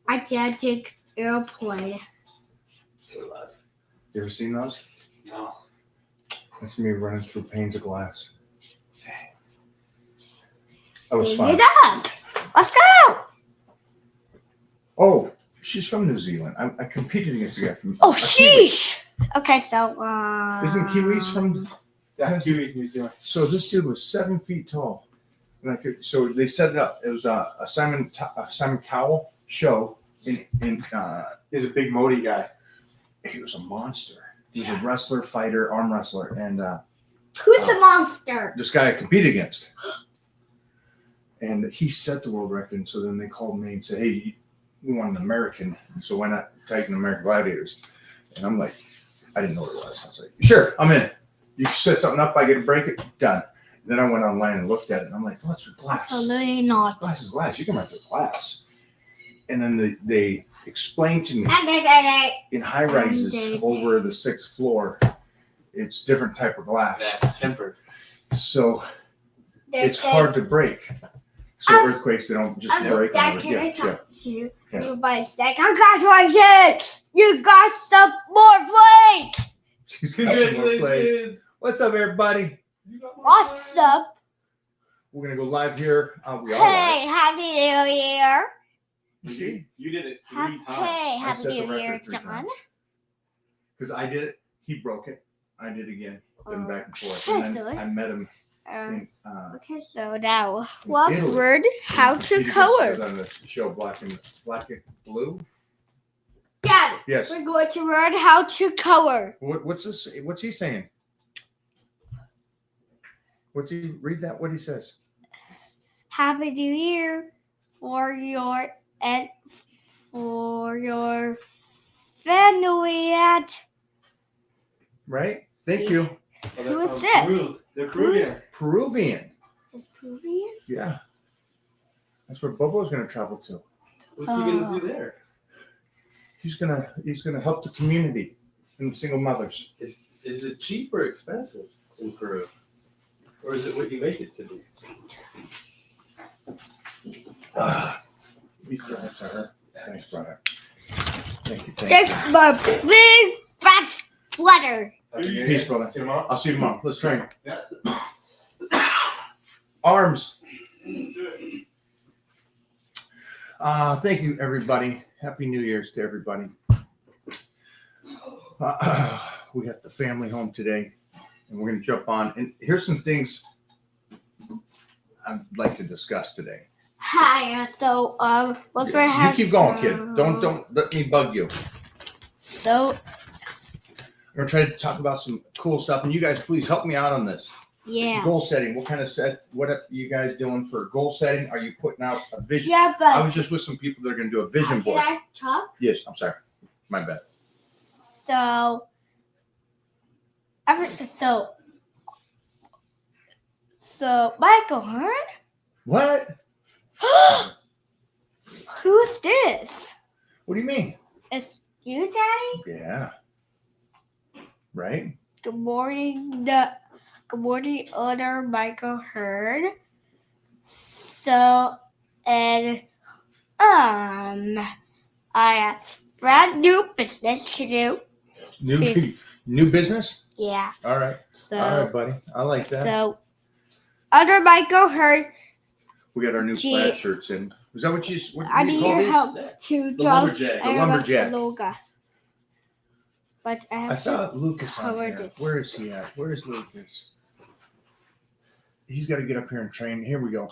gigantic airplane. You ever seen those? No. That's me running through panes of glass. That was Pick fun. it up. Let's go. Oh, she's from New Zealand. I competed against a guy from. Oh, a Kiwi. sheesh. Okay, so Isn't Kiwis from? Yeah, Kiwis, New Zealand. So this dude was 7 feet tall, and so they set it up. It was a Simon Cowell show. He's a big Modi guy. He was a monster. He was a wrestler, fighter, arm wrestler, and who's the monster? this guy I competed against. And he set the world record. And so then they called me and said, "Hey, we want an American. So why not Titan American Gladiators?" And I'm like, I didn't know what it was. I was like, "Sure, I'm in. You set something up, I get to break it, done." And then I went online and looked at it, and I'm like, "Oh, it's with glass. Absolutely not. Glass is glass. You can run through glass." And then they explained to me in high rises over the 6th floor, it's different type of glass. That's tempered. So it's hard to break. So earthquakes, they don't just break. Dad, can I talk to Yeah. you by a second? Congratulations! You got some more plates! She's got some more plates. What's up, everybody? What's up? We're gonna go live here. We are Hey, live. Happy New Year! See? You did it 3 times. Hey, I Happy set the New Year, record 3 John. times. Because I did it, he broke it. I did it again. Then back and forth. Okay, And then I met him in Okay, so now, in what's Italy. word? How He to did this color? on the show Black and Blue. Dad, Yes. we're going to learn how to color. What's this? What's he saying? What's he read that? What he says? Happy New Year for your family at Right? Thank you. Oh, Who is from this? Peru. They're Peruvian. Peruvian. is Peruvian. Yeah. That's where Bobo's gonna travel to. What's he gonna do there? He's gonna help the community and the single mothers. Is it cheap or expensive in Peru? Or is it what you make it to be? That's her. Thanks, brother. Thank you. Thanks, my big fat sweater. Peace, brother. See you tomorrow? I'll see you tomorrow. Let's train. Yeah. Arms. Thank you, everybody. Happy New Year's to everybody. We got the family home today, and we're going to jump on. And here's some things I'd like to discuss today. Hi. So what's for You keep going, kid. Don't let me bug you. So We're going to try to talk about some cool stuff, and you guys please help me out on this. yeah. Goal setting. What are you guys doing for goal setting? Are you putting out a vision? Yeah, I but was just with some people that are going to do a vision board. can I talk? Yes, I'm sorry. My bad. So Michael Hearn? What? Who's this? What do you mean? It's you, Daddy? Yeah. Right? Good morning, owner Michael Hearn. So, and I have brand new business to do. New business? Yeah. All right. So, All right, buddy. I like that. so under Michael Hearn, We got our new Gee. plaid shirts in. Is that what I do you need call your these? help to The draw lumberjack. The lumberjack. the logo. But I have I saw Lucas on cover here. this. Where is he at? Where is Lucas? He's got to get up here and train. Here we go.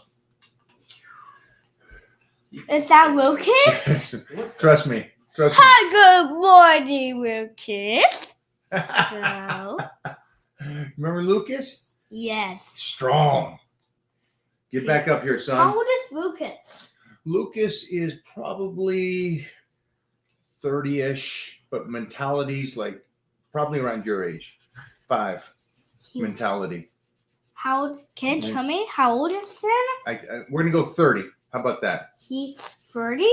Is that Lucas? Trust me. Trust me. Hi, good morning, Lucas. So, Remember Lucas? yes. Strong. Get back up here, son. How old is Lucas? Lucas is probably 30-ish, but mentality's like probably around your age. 5 mentality. How old? Can you tell me how old is him? We're gonna go 30. How about that? He's 30.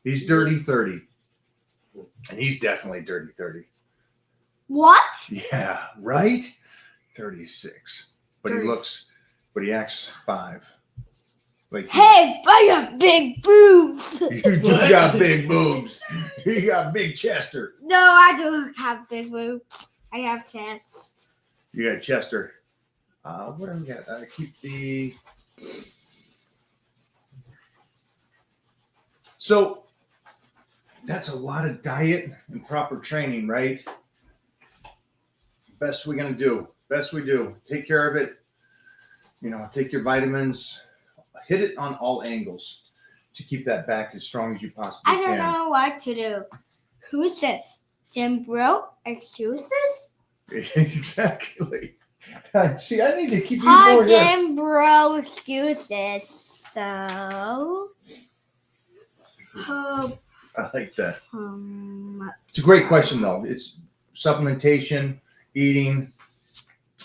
He's dirty 30, and he's definitely dirty 30. What? Yeah, right. 36, but 30. he acts 5. Like Hey, I have big boobs. you do got big boobs. You got big Chester. No, I don't have big boobs. I have chest. You got Chester. What do we got? Keep the. So that's a lot of diet and proper training, right? Best we're gonna do. Best we do. Take care of it. You know, take your vitamins. Hit it on all angles to keep that back as strong as you possibly I can. don't know what to do. Who's this? Jim Bro? Excuses? Exactly. See, I need to keep you Hi, more here. Jim Bro. Excuses. So, I like that. It's a great question, though. It's supplementation, eating,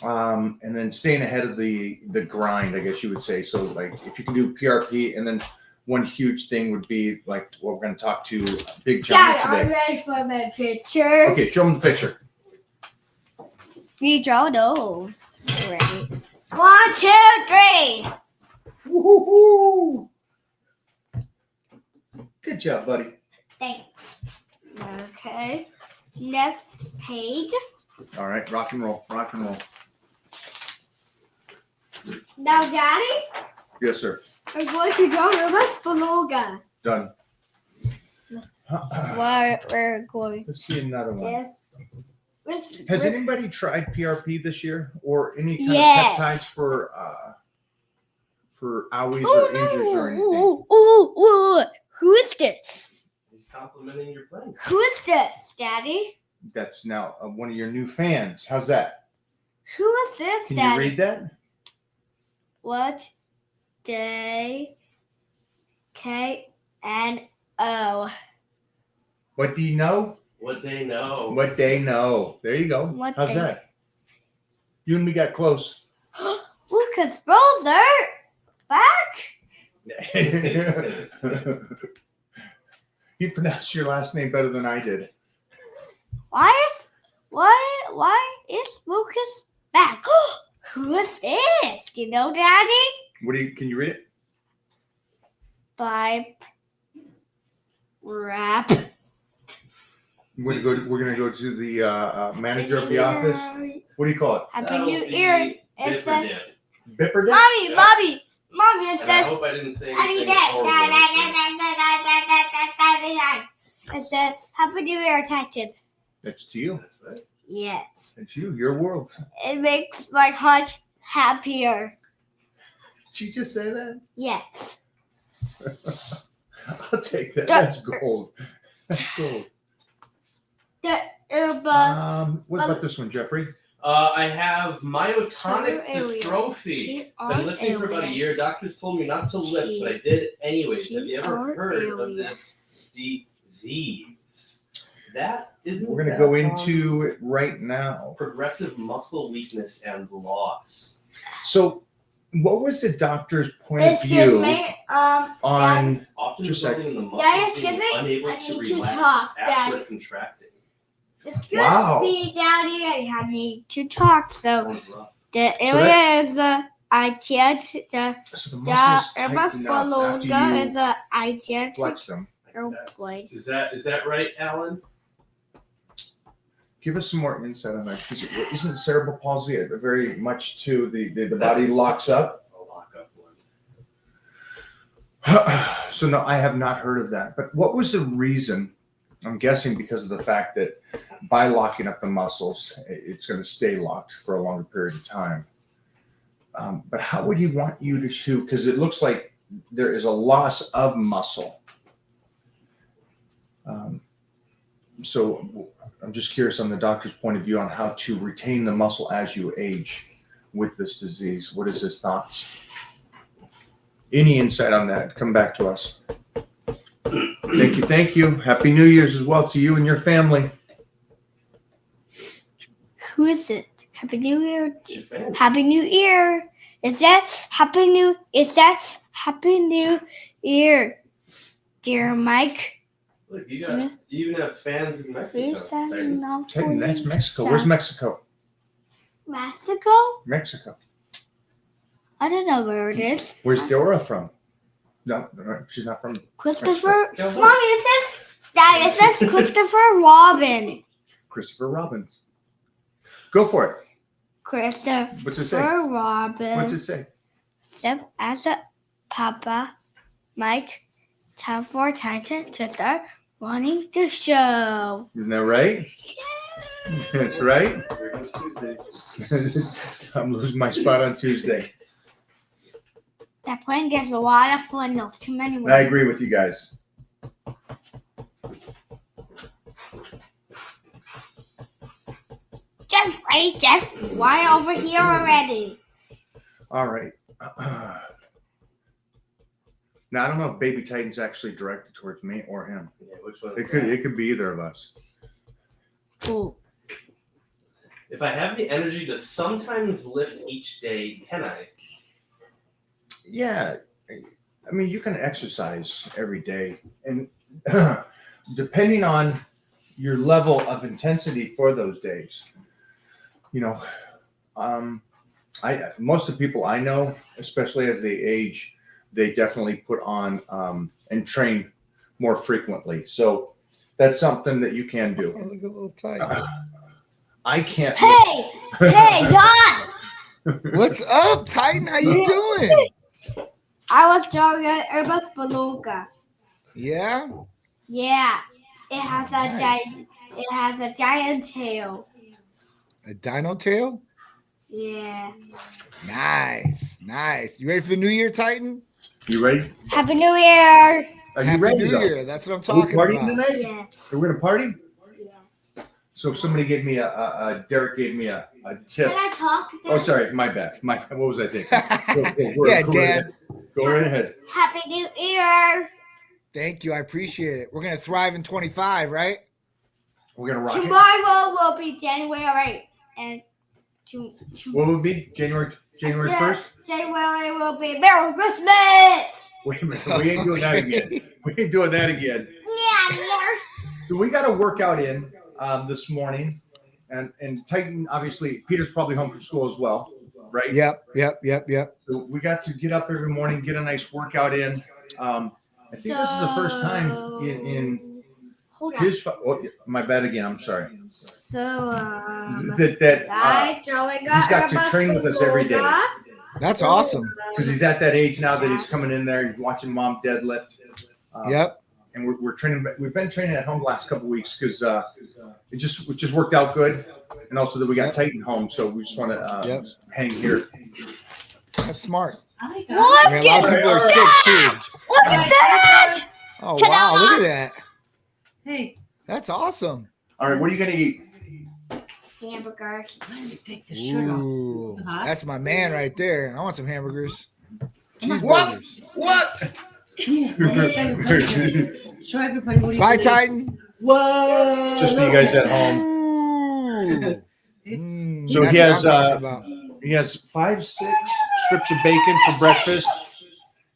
and then staying ahead of the grind, I guess you would say. So, like, if you can do PRP, and then one huge thing would be like what we're going to talk to Big Johnny Dad, I'm today. ready for my picture. Okay, show him the picture. We draw those. Ready? 1, 2, 3. Woo-hoo-hoo! Good job, buddy. Thanks. Okay. Next page. All right, rock and roll, rock and roll. Now, Daddy, Yes, sir. we're going to draw Ruba's beluga. Done. What we're going Let's see another one. this. Has anybody tried PRP this year, or any kind Yes. of peptides for owies Oh, or injuries or anything? no. Who is this? He's complimenting your playing. Who is this, Daddy? That's now one of your new fans. How's that? Who is this, Can Daddy? you read that? What day KNO? What do you know? What they know. What they know. There you go. What How's they- that? You and me got close. Lucas Bowser back. You pronounced your last name better than I did. Why is Lucas back? Who is this? Do you know, Daddy? Can you read it? Pipe wrap. We're gonna go to the manager of the office. What do you call it? Happy That'll New be Year. It Bipper says, dip. Bipper dip? Mommy, Yeah. Mommy, it And I says, hope I didn't say I need anything that. horrible. It says, Happy New Year, Titan. That's to you. That's right. Yes. It's you. Your world. It makes my heart happier. Did you just say that? Yes. I'll take that. That's gold. That's gold. The Urba. What about this one, Jeffrey? I have myotonic Total alien. dystrophy. Been lifting for about a year. Doctors told me not to lift, but I did it anyways. Have you ever heard of this disease? That is. We're gonna go into it right now. Progressive muscle weakness and loss. So, what was the doctor's point of Excuse view me. on? Often Just a resulting in the muscles Daddy, excuse being me? unable I to need to relax talk, after Daddy. contracting. Excuse Wow. me, Daddy. I need to talk. So Sounds rough. the area is I can't. The So the muscles tighten up after beluga you is I can't. flex them. Oh boy. Is that right, Alan? Give us some more insight on that. Because isn't cerebral palsy very much to the body locks up? A lock-up one. So no, I have not heard of that. But what was the reason? I'm guessing because of the fact that by locking up the muscles, it's going to stay locked for a longer period of time. But how would he want you to shoot? Because it looks like there is a loss of muscle. So I'm just curious on the doctor's point of view on how to retain the muscle as you age with this disease. What is his thoughts? Any insight on that? Come back to us. Thank you. Thank you. Happy New Year's as well to you and your family. Who is it? Happy New Year. It's your fan. Happy New Year. Is that Happy New Year, dear Mike? Look, you even have fans in Mexico. Titan. Hey, that's Mexico. Where's Mexico? Mexico? Mexico. I don't know where it is. Where's Dora from? No, she's not from Christopher. Go ahead. Mommy, it says Dad. It says Christopher Robin. Christopher Robin. Go for it. Christopher What's it say? Robin. What's it say? Step as a Papa Mike. Time for Titan to start running the show. Isn't that right? That's right. Here comes Tuesdays. I'm losing my spot on Tuesday. That plane gets a lot of fun. There's too many. I agree with you guys. Jeff, right? Jeff, why over here already? All right. Now I don't know if Baby Titan's actually directed towards me or him. Yeah, which one? It could be either of us. Ooh. If I have the energy to sometimes lift each day, can I? Yeah. I mean, you can exercise every day, and depending on your level of intensity for those days, you know, most of the people I know, especially as they age, they definitely put on and train more frequently. So that's something that you can do. Oh, look a little tight. I can't. Hey, hey, Don! What's up, Titan? How you doing? I was doing an Airbus Beluga. Yeah. Yeah, it has a Nice. giant. It has a giant tail. A dino tail? Yeah. Nice. Nice. You ready for the new year, Titan? You ready? Happy New Year! Are you Happy ready? New though? Year. That's what I'm Are we talking partying about. tonight? Yes. Are we gonna party? Yeah. So somebody gave me Derek gave me a tip. Can I talk? Oh, sorry, my bad. What was I thinking? Yeah, Go right Dad. ahead. Go right ahead. Happy New Year! Thank you. I appreciate it. We're going to thrive in 25, right? We're gonna rock it. Tomorrow will be January and What will it be? January Yeah. 1st? January will be Merry Christmas. Wait a minute. We ain't doing that again. We ain't doing that again. Yeah. So we got a workout in this morning, and Titan, obviously, Peter's probably home from school as well, right? Yep. So we got to get up every morning, get a nice workout in. I think this is the first time in Hold on. his. Oh, my bad again. I'm sorry. So That he's got to train with us every day. That's awesome. Because he's at that age now that he's coming in there, he's watching mom deadlift. Yep. And we're training. We've been training at home the last couple of weeks because it just worked out good, and also that we got Titan home, so we just want to hang here. That's smart. What? I mean, a lot of people are sick too. Look at that! Oh, Ta-da! wow. Look at that. Hey, That's awesome. All right, what are you gonna eat? Hamburgers. let me take the shirt off. Ooh, Huh? that's my man right there. I want some hamburgers. What? Cheeseburgers. What? Show everybody what you Bye, can Titan. Whoa! Just for you guys at home. Ooh. So That's he what has I'm talking about. He has 5-6 strips of bacon for breakfast,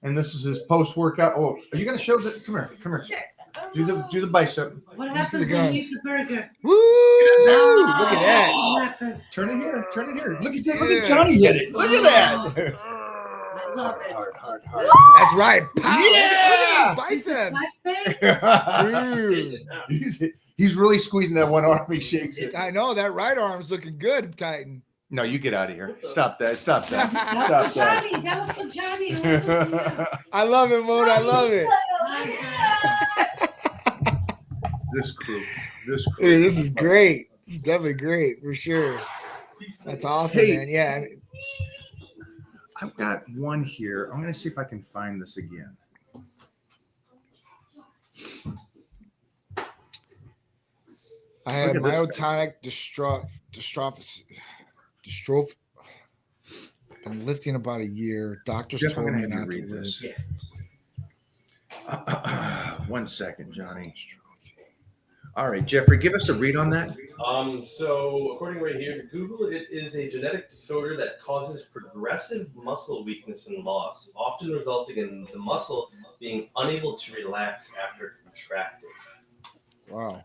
and this is his post-workout. Oh, are you gonna show this? Come here. Sure. Do the bicep. What Let me see happens the when guns. you eat the burger? Woo! Look at that. What happens? Turn it here. Turn it here. Look at that. Look Yeah. at Johnny hit it. Look at that. I love it. That's right. Pow. Yeah. Look at these biceps. My face. Dude. He's really squeezing that one arm. He shakes it. I know that right arm's looking good, Titan. No, you get out of here. Stop that. Stop that. That was for Stop Johnny. That was for Johnny. It wasn't for you. I love it, Moon. I love it. This crew. Dude, this is great. This is definitely great for sure. That's awesome, Hey. man. Yeah. I've got one here. I'm going to see if I can find this again. I had Look at this myotonic dystrophy. Been lifting about a year. Doctors Jeff, I'm told going me to have not you to read live. this. 1 second, Johnny. All right, Jeffrey, give us a read on that. So according right here to Google, it is a genetic disorder that causes progressive muscle weakness and loss, often resulting in the muscle being unable to relax after contracting. Wow.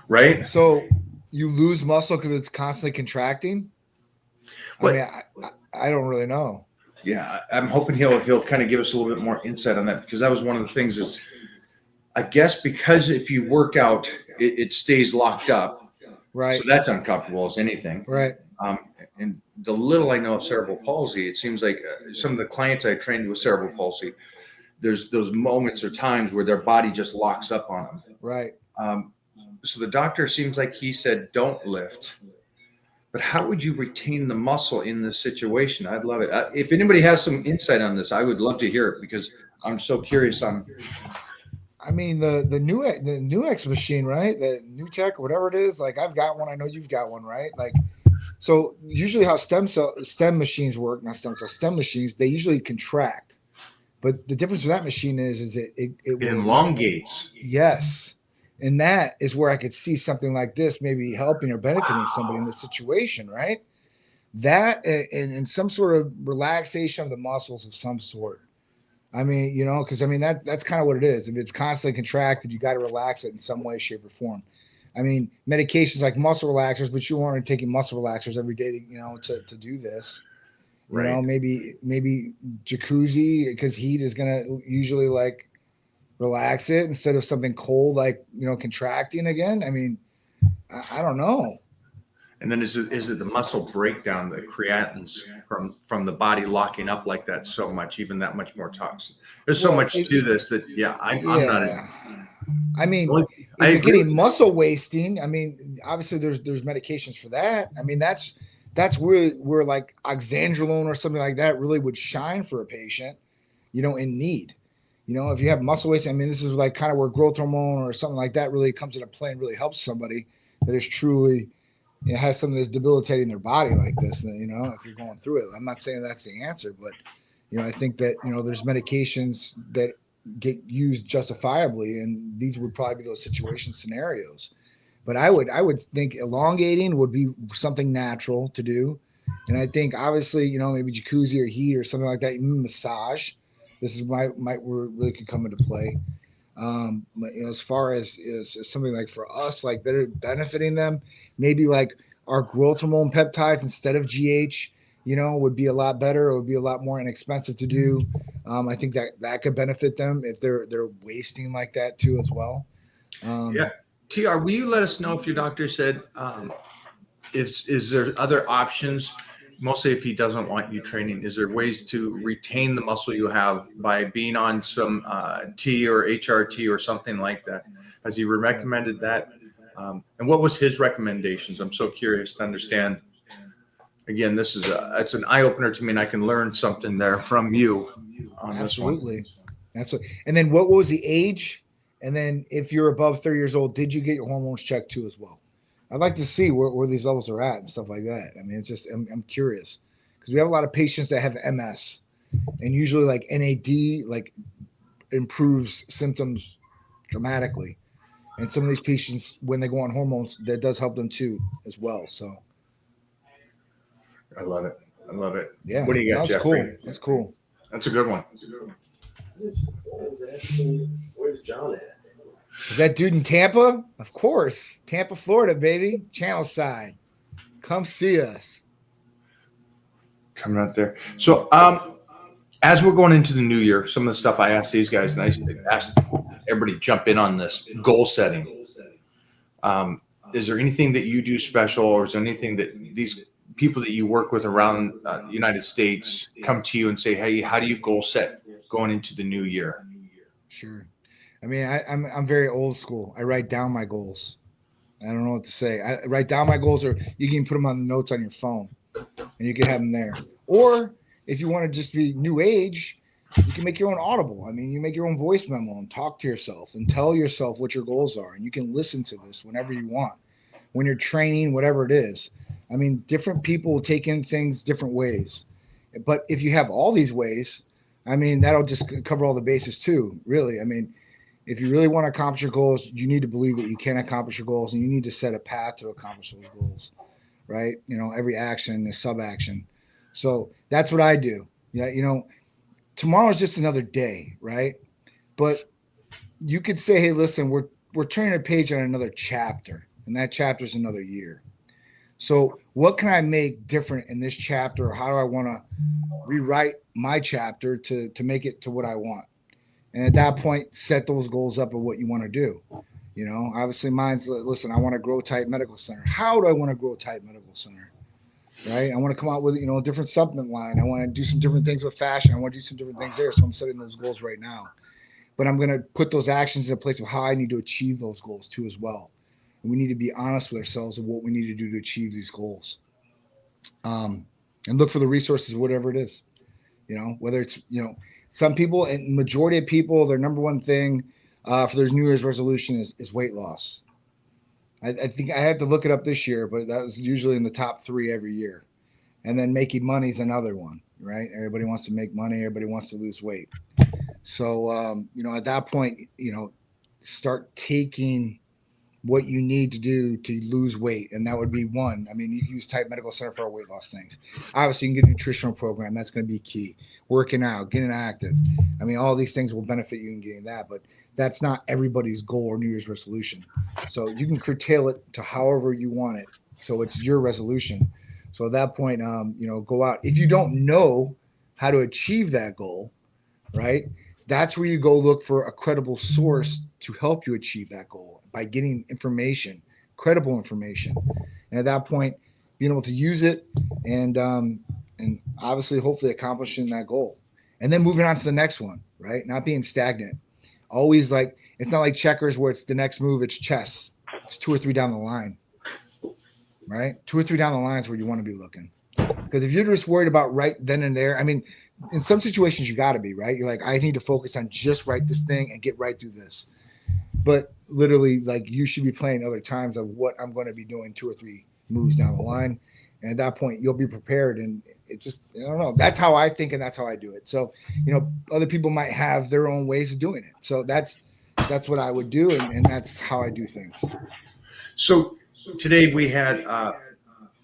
Right? So you lose muscle because it's constantly contracting? What? I mean, I don't really know. Yeah, I'm hoping he'll kind of give us a little bit more insight on that, because that was one of the things is, I guess, because if you work out, it stays locked up. Right. So that's uncomfortable as anything. Right. And the little I know of cerebral palsy, it seems like some of the clients I trained with cerebral palsy, there's those moments or times where their body just locks up on them. Right. So the doctor seems like he said, don't lift. But how would you retain the muscle in this situation? I'd love it. If anybody has some insight on this, I would love to hear it, because I'm so curious on. I mean, the new X machine, right? The new tech, whatever it is. Like, I've got one. I know you've got one, right? Like, so usually how stem machines work, not stem machines, they usually contract. But the difference with that machine is it will Elongates. Yes. And that is where I could see something like this maybe helping or benefiting somebody in this situation, right? That and some sort of relaxation of the muscles of some sort. I mean, because I mean that's kind of what it is. If it's constantly contracted, you got to relax it in some way, shape, or form. I mean, medications like muscle relaxers, but you aren't taking muscle relaxers every day, to do this. Right. Maybe jacuzzi, because heat is gonna usually like relax it instead of something cold, like contracting again. I mean, I don't know. And then is it the muscle breakdown, the creatins from the body locking up like that so much, even that much more toxin? There's so much to this that I'm not. I mean, I if you're agree getting with muscle wasting, I mean, obviously there's medications for that. I mean, that's where like oxandrolone or something like that really would shine for a patient, in need. If you have muscle wasting, I mean, this is like kind of where growth hormone or something like that really comes into play and really helps somebody that is truly has something that's debilitating their body like this. If you're going through it, I'm not saying that's the answer, but I think that there's medications that get used justifiably, and these would probably be those situation scenarios. But I would think elongating would be something natural to do, and I think obviously maybe jacuzzi or heat or something like that, even massage. This is might really could come into play. But as far as something like for us, like better benefiting them, maybe like our growth hormone peptides instead of GH, would be a lot better. It would be a lot more inexpensive to do. I think that could benefit them if they're wasting like that too as well. Yeah. TR, will you let us know if your doctor said, is there other options? Mostly if he doesn't want you training, is there ways to retain the muscle you have by being on some T or HRT or something like that? Has he recommended that? And what was his recommendations? I'm so curious to understand. Again, it's an eye opener to me, and I can learn something there from you on this one. Absolutely. And then what was the age? And then if you're above 30 years old, did you get your hormones checked too as well? I'd like to see where these levels are at and stuff like that. I mean, it's just I'm curious, because we have a lot of patients that have MS, and usually like NAD like improves symptoms dramatically, and some of these patients, when they go on hormones, that does help them too as well. So I love it. Yeah, What do you got, that's Jeffrey? cool. That's cool. That's a good one. Where's John at? Is that dude in Tampa? Of course. Tampa, Florida, baby. Channel side. Come see us. Coming out there. So as we're going into the new year, some of the stuff I asked these guys, and I asked everybody to jump in on this, goal setting. Is there anything that you do special, or is there anything that these people that you work with around the United States come to you and say, hey, how do you goal set going into the new year? Sure. I mean, I'm very old school. I write down my goals. I don't know what to say. I write down my goals, or you can put them on the notes on your phone, and you can have them there. Or if you want to just be new age, you can make your own audible. I mean, you make your own voice memo and talk to yourself and tell yourself what your goals are. And you can listen to this whenever you want, when you're training, whatever it is. I mean, different people will take in things different ways. But if you have all these ways, I mean, that'll just cover all the bases too, really. I mean, if you really want to accomplish your goals, you need to believe that you can accomplish your goals, and you need to set a path to accomplish those goals, right? Every action is sub-action. So that's what I do. Yeah, tomorrow is just another day, right? But you could say, hey, listen, we're turning a page on another chapter, and that chapter is another year. So what can I make different in this chapter? Or how do I want to rewrite my chapter to make it to what I want? And at that point, set those goals up of what you want to do. You know, obviously mine's, listen, I want to grow Tight Medical Center. How do I want to grow Tight Medical Center? Right? I want to come out with, a different supplement line. I want to do some different things with fashion. I want to do some different things there. So I'm setting those goals right now. But I'm going to put those actions in a place of how I need to achieve those goals too as well. And we need to be honest with ourselves of what we need to do to achieve these goals. And look for the resources, whatever it is, whether it's, some people and majority of people, their number one thing for their New Year's resolution is weight loss. I think I had to look it up this year, but that was usually in the top 3 every year. And then making money is another one, right? Everybody wants to make money. Everybody wants to lose weight. So, at that point, start taking what you need to do to lose weight. And that would be one. I mean, you can use Tight Medical Center for our weight loss things. Obviously, you can get a nutritional program. That's going to be key. Working out, getting active. I mean, all these things will benefit you in getting that, but that's not everybody's goal or New Year's resolution. So you can curtail it to however you want it. So it's your resolution. So at that point, go out. If you don't know how to achieve that goal, right, that's where you go look for a credible source to help you achieve that goal by getting information, credible information. And at that point, being able to use it and obviously hopefully accomplishing that goal. And then moving on to the next one, right? Not being stagnant. Always it's not like checkers where it's the next move, it's chess. It's 2 or 3 down the line, right? 2 or 3 down the line is where you want to be looking. Because if you're just worried about right then and there, I mean, in some situations you got to be, right? You're like, I need to focus on just right this thing and get right through this. But literally, you should be playing other times of what I'm going to be doing 2 or 3 moves down the line. And at that point, you'll be prepared. And it just, I don't know. That's how I think and that's how I do it. So, other people might have their own ways of doing it. So that's what I would do. And that's how I do things. So today we had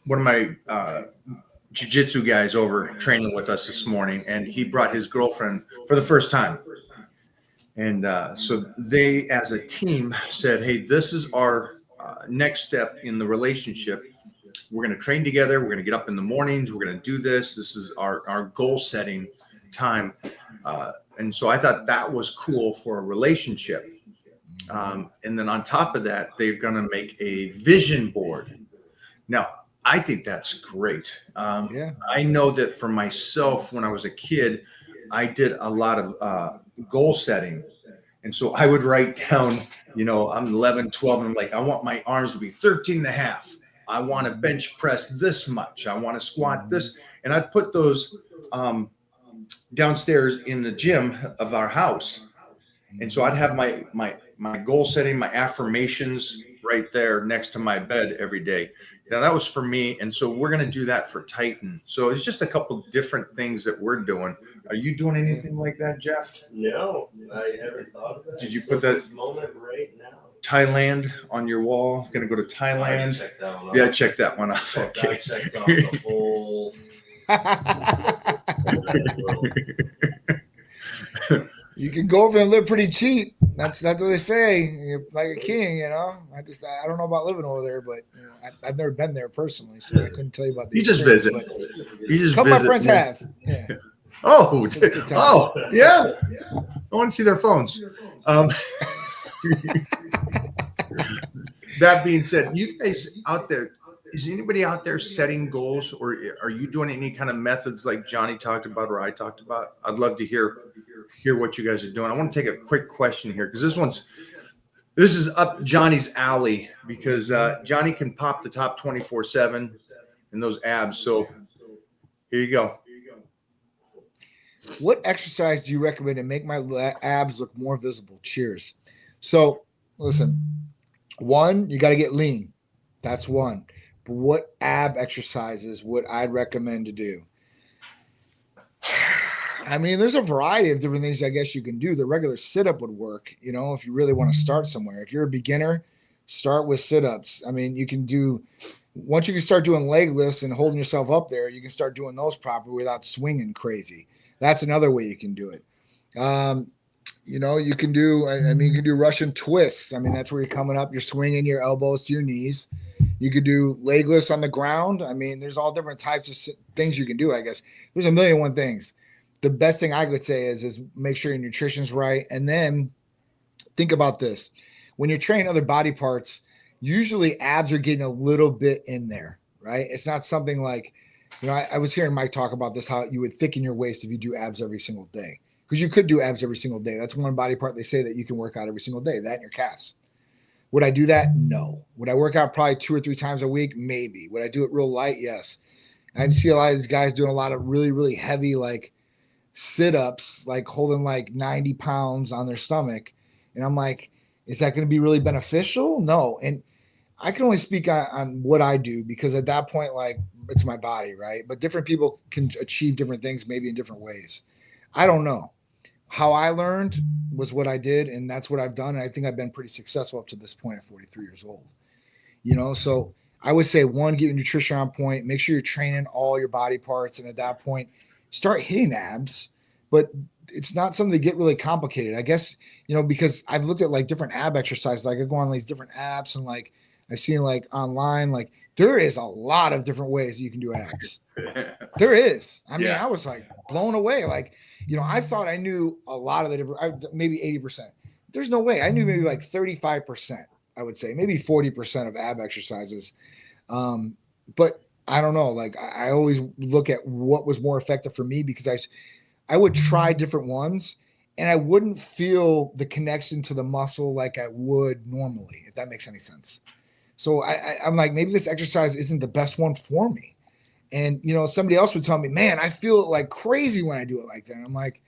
one of my jiu-jitsu guys over training with us this morning, and he brought his girlfriend for the first time. And so they, as a team, said, hey, this is our next step in the relationship. We're going to train together. We're going to get up in the mornings. We're going to do this. This is our goal setting time. And so I thought that was cool for a relationship. And then on top of that, they're going to make a vision board. Now, I think that's great. I know that for myself, when I was a kid, I did a lot of goal setting. And so I would write down, I'm 11, 12, and I'm like, I want my arms to be 13 and a half. I want to bench press this much. I want to squat this. And I'd put those downstairs in the gym of our house. And so I'd have my goal setting, my affirmations right there next to my bed every day. Now that was for me. And so we're going to do that for Titan. So it's just a couple different things that we're doing. Are you doing anything like that, Jeff? No, I haven't thought of that. Did you put that this moment right now? Thailand on your wall? Going to go to Thailand? Check that one off. Yeah, check that one off. Okay. I checked off the whole. You can go over there and live pretty cheap. That's what they say. You're like a king, I don't know about living over there, but I've never been there personally, so I couldn't tell you about the. You just visit. My friends have. Yeah. Oh, yeah. I want to see their phones. That being said, you guys out there, is anybody out there setting goals, or are you doing any kind of methods like Johnny talked about or I talked about? I'd love to hear what you guys are doing. I want to take a quick question here because this is up Johnny's alley because Johnny can pop the top 24/7 and those abs. So here you go. What exercise do you recommend to make my abs look more visible? Cheers. So listen, one, you got to get lean. That's one. But what ab exercises would I recommend to do? I mean, there's a variety of different things I guess you can do. The regular sit-up would work, if you really want to start somewhere. If you're a beginner, start with sit-ups. I mean, once you can start doing leg lifts and holding yourself up there, you can start doing those properly without swinging crazy. That's another way you can do it. You can do Russian twists. I mean, that's where you're coming up, you're swinging your elbows to your knees, You could do leg lifts on the ground. I mean, there's all different types of things you can do, I guess. There's a million and one things. The best thing I would say is make sure your nutrition's right. And then think about this. When you're training other body parts, usually abs are getting a little bit in there, right? It's not something like, I was hearing Mike talk about this, how you would thicken your waist if you do abs every single day. Because you could do abs every single day. That's one body part they say that you can work out every single day, that and your calves. Would I do that? No. Would I work out probably 2 or 3 times a week? Maybe. Would I do it real light? Yes. I see a lot of these guys doing a lot of really, really heavy, like sit-ups, like holding like 90 pounds on their stomach. And I'm like, is that going to be really beneficial? No. And I can only speak on what I do, because at that point, like, it's my body, right? But different people can achieve different things, maybe in different ways. I don't know. How I learned was what I did, and that's what I've done. And I think I've been pretty successful up to this point at 43 years old. So I would say, one, get your nutrition on point, make sure you're training all your body parts. And at that point, start hitting abs, but it's not something to get really complicated. I guess, because I've looked at like different ab exercises. Like I go on these different apps, and like I've seen like online, like there is a lot of different ways that you can do abs. There is. I mean, I was like blown away. Like, I thought I knew a lot of the different, maybe 80%. There's no way. I knew maybe like 35%, I would say, maybe 40% of ab exercises. But I don't know. Like I always look at what was more effective for me, because I would try different ones, and I wouldn't feel the connection to the muscle like I would normally, if that makes any sense. So I'm like, maybe this exercise isn't the best one for me. And, somebody else would tell me, man, I feel like crazy when I do it like that. And I'm like,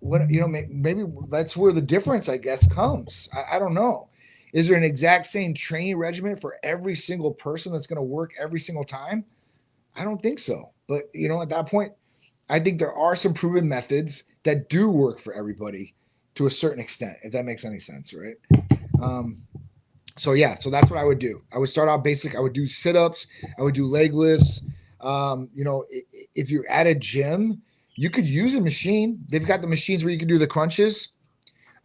what, maybe that's where the difference, I guess, comes. I don't know. Is there an exact same training regimen for every single person that's going to work every single time? I don't think so. But, at that point, I think there are some proven methods that do work for everybody to a certain extent, if that makes any sense, right? So that's what I would do. I would start out basic. I would do sit-ups. I would do leg lifts. If you're at a gym, you could use a machine. They've got the machines where you can do the crunches.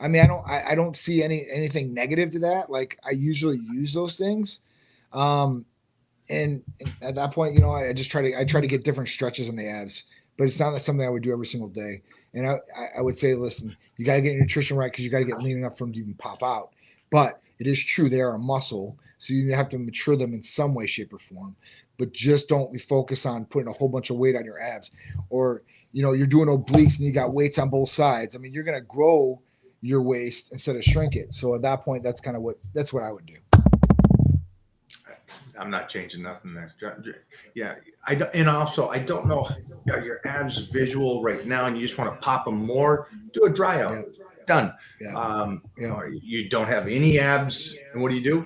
I mean, I don't see anything negative to that. Like I usually use those things. And at that point, I try to get different stretches in the abs, but it's not something I would do every single day. And I would say, listen, you got to get your nutrition right, because you got to get lean enough for them to even pop out. But it is true, they are a muscle, so you have to mature them in some way, shape, or form. But just don't focus on putting a whole bunch of weight on your abs, or you're doing obliques and you got weights on both sides. I mean, you're going to grow your waist instead of shrink it. So at that point, that's what I would do. I'm not changing nothing there. Yeah, I don't know. Are your abs visual right now, and you just want to pop them more? Do a dry out. Yeah. Done. Yeah. You don't have any abs, and what do?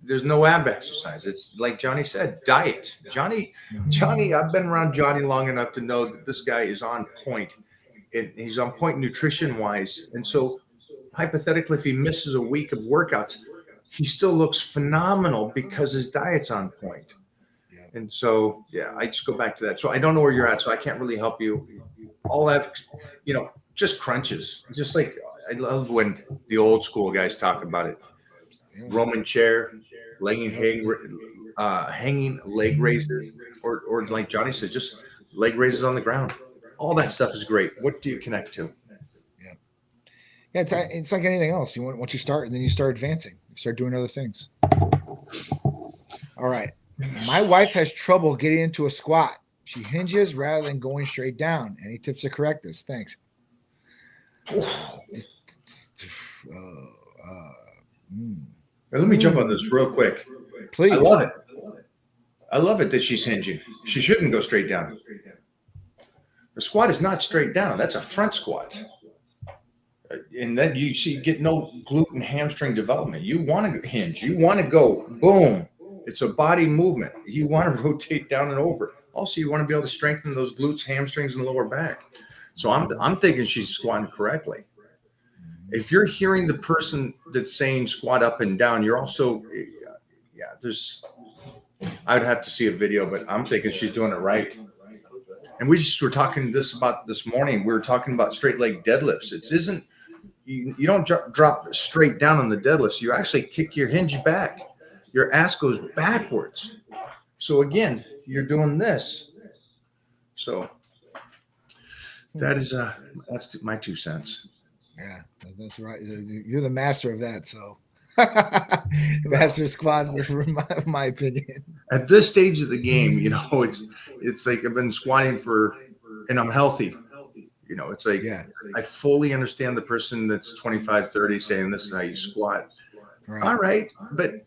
There's no ab exercise. It's like Johnny said, diet. Johnny, I've been around Johnny long enough to know that this guy is on point. He's on point nutrition wise. And so hypothetically, if he misses a week of workouts, he still looks phenomenal because his diet's on point. Yeah. And so, I just go back to that. So I don't know where you're at, so I can't really help you. All that, just crunches. Just like, I love when the old school guys talk about it. Yeah. Roman chair, hanging leg raises, or like Johnny said, just leg raises on the ground. All that stuff is great. What do you connect to? Yeah, it's like anything else. Once you start, and then you start advancing, you start doing other things. All right. My wife has trouble getting into a squat. She hinges rather than going straight down. Any tips to correct this? Thanks. Let me jump on this real quick. Please. I love it. I love it that she's hinging. She shouldn't go straight down. The squat is not straight down. That's a front squat. And then you get no glute and hamstring development. You want to hinge. You want to go boom. It's a body movement. You want to rotate down and over. Also, you want to be able to strengthen those glutes, hamstrings, and lower back. So I'm thinking she's squatting correctly. If you're hearing the person that's saying squat up and down, you're also, I would have to see a video, but I'm thinking she's doing it right. And we just were talking about this morning. We were talking about straight leg deadlifts. It isn't, you don't drop straight down on the deadlifts. You actually kick your hinge back. your ass goes backwards. So again, you're doing this. So that's my 2 cents. Yeah, that's right. You're the master of that. So master of squats, in my opinion. At this stage of the game, it's like I've been squatting and I'm healthy. It's like Yeah. I fully understand the person that's 25, 30 saying this is how you squat. Right. All right, but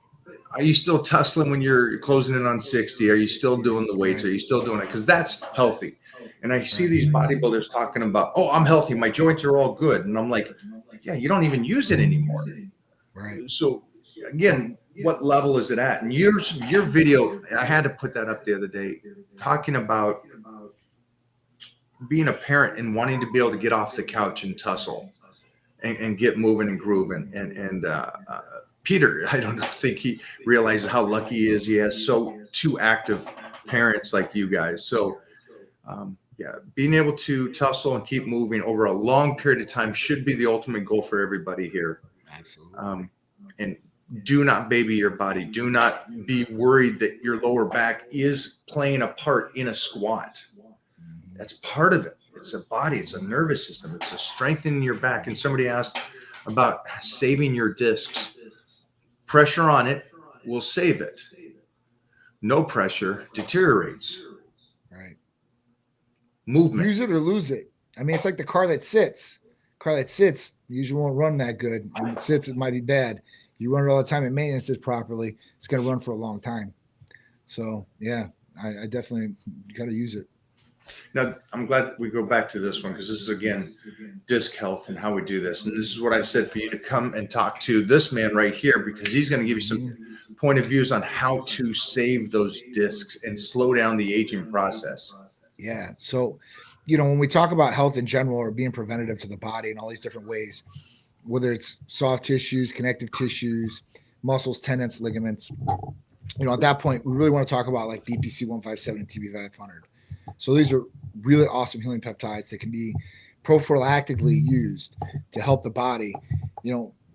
are you still tussling when you're closing in on 60? Are you still doing the weights? Are you still doing it? Because that's healthy. And I see these bodybuilders talking about, oh, I'm healthy. My joints are all good. And I'm like, yeah, you don't even use it anymore. Right. So again, what level is it at? And your video, I had to put that up the other day, talking about being a parent and wanting to be able to get off the couch and tussle and get moving and grooving. And Peter, I don't think he realizes how lucky he is. He has two active parents like you guys. So being able to tussle and keep moving over a long period of time should be the ultimate goal for everybody here. Absolutely. And do not baby your body. Do not be worried that your lower back is playing a part in a squat. That's part of it. It's a body. It's a nervous system. It's a strengthening your back. And somebody asked about saving your discs. Pressure on it will save it. No pressure deteriorates. Right. Movement. Use it or lose it. I mean, it's like the car that sits. You usually won't run that good. When it sits, it might be bad. You run it all the time and maintenance it properly, it's going to run for a long time. So, yeah, I definitely got to use it. Now, I'm glad that we go back to this one because this is, again, disc health and how we do this. And this is what I said for you to come and talk to this man right here because he's going to give you some point of views on how to save those discs and slow down the aging process. Yeah. So, when we talk about health in general or being preventative to the body in all these different ways, whether it's soft tissues, connective tissues, muscles, tendons, ligaments, at that point, we really want to talk about like BPC 157 and TB 500. So these are really awesome healing peptides that can be prophylactically used to help the body,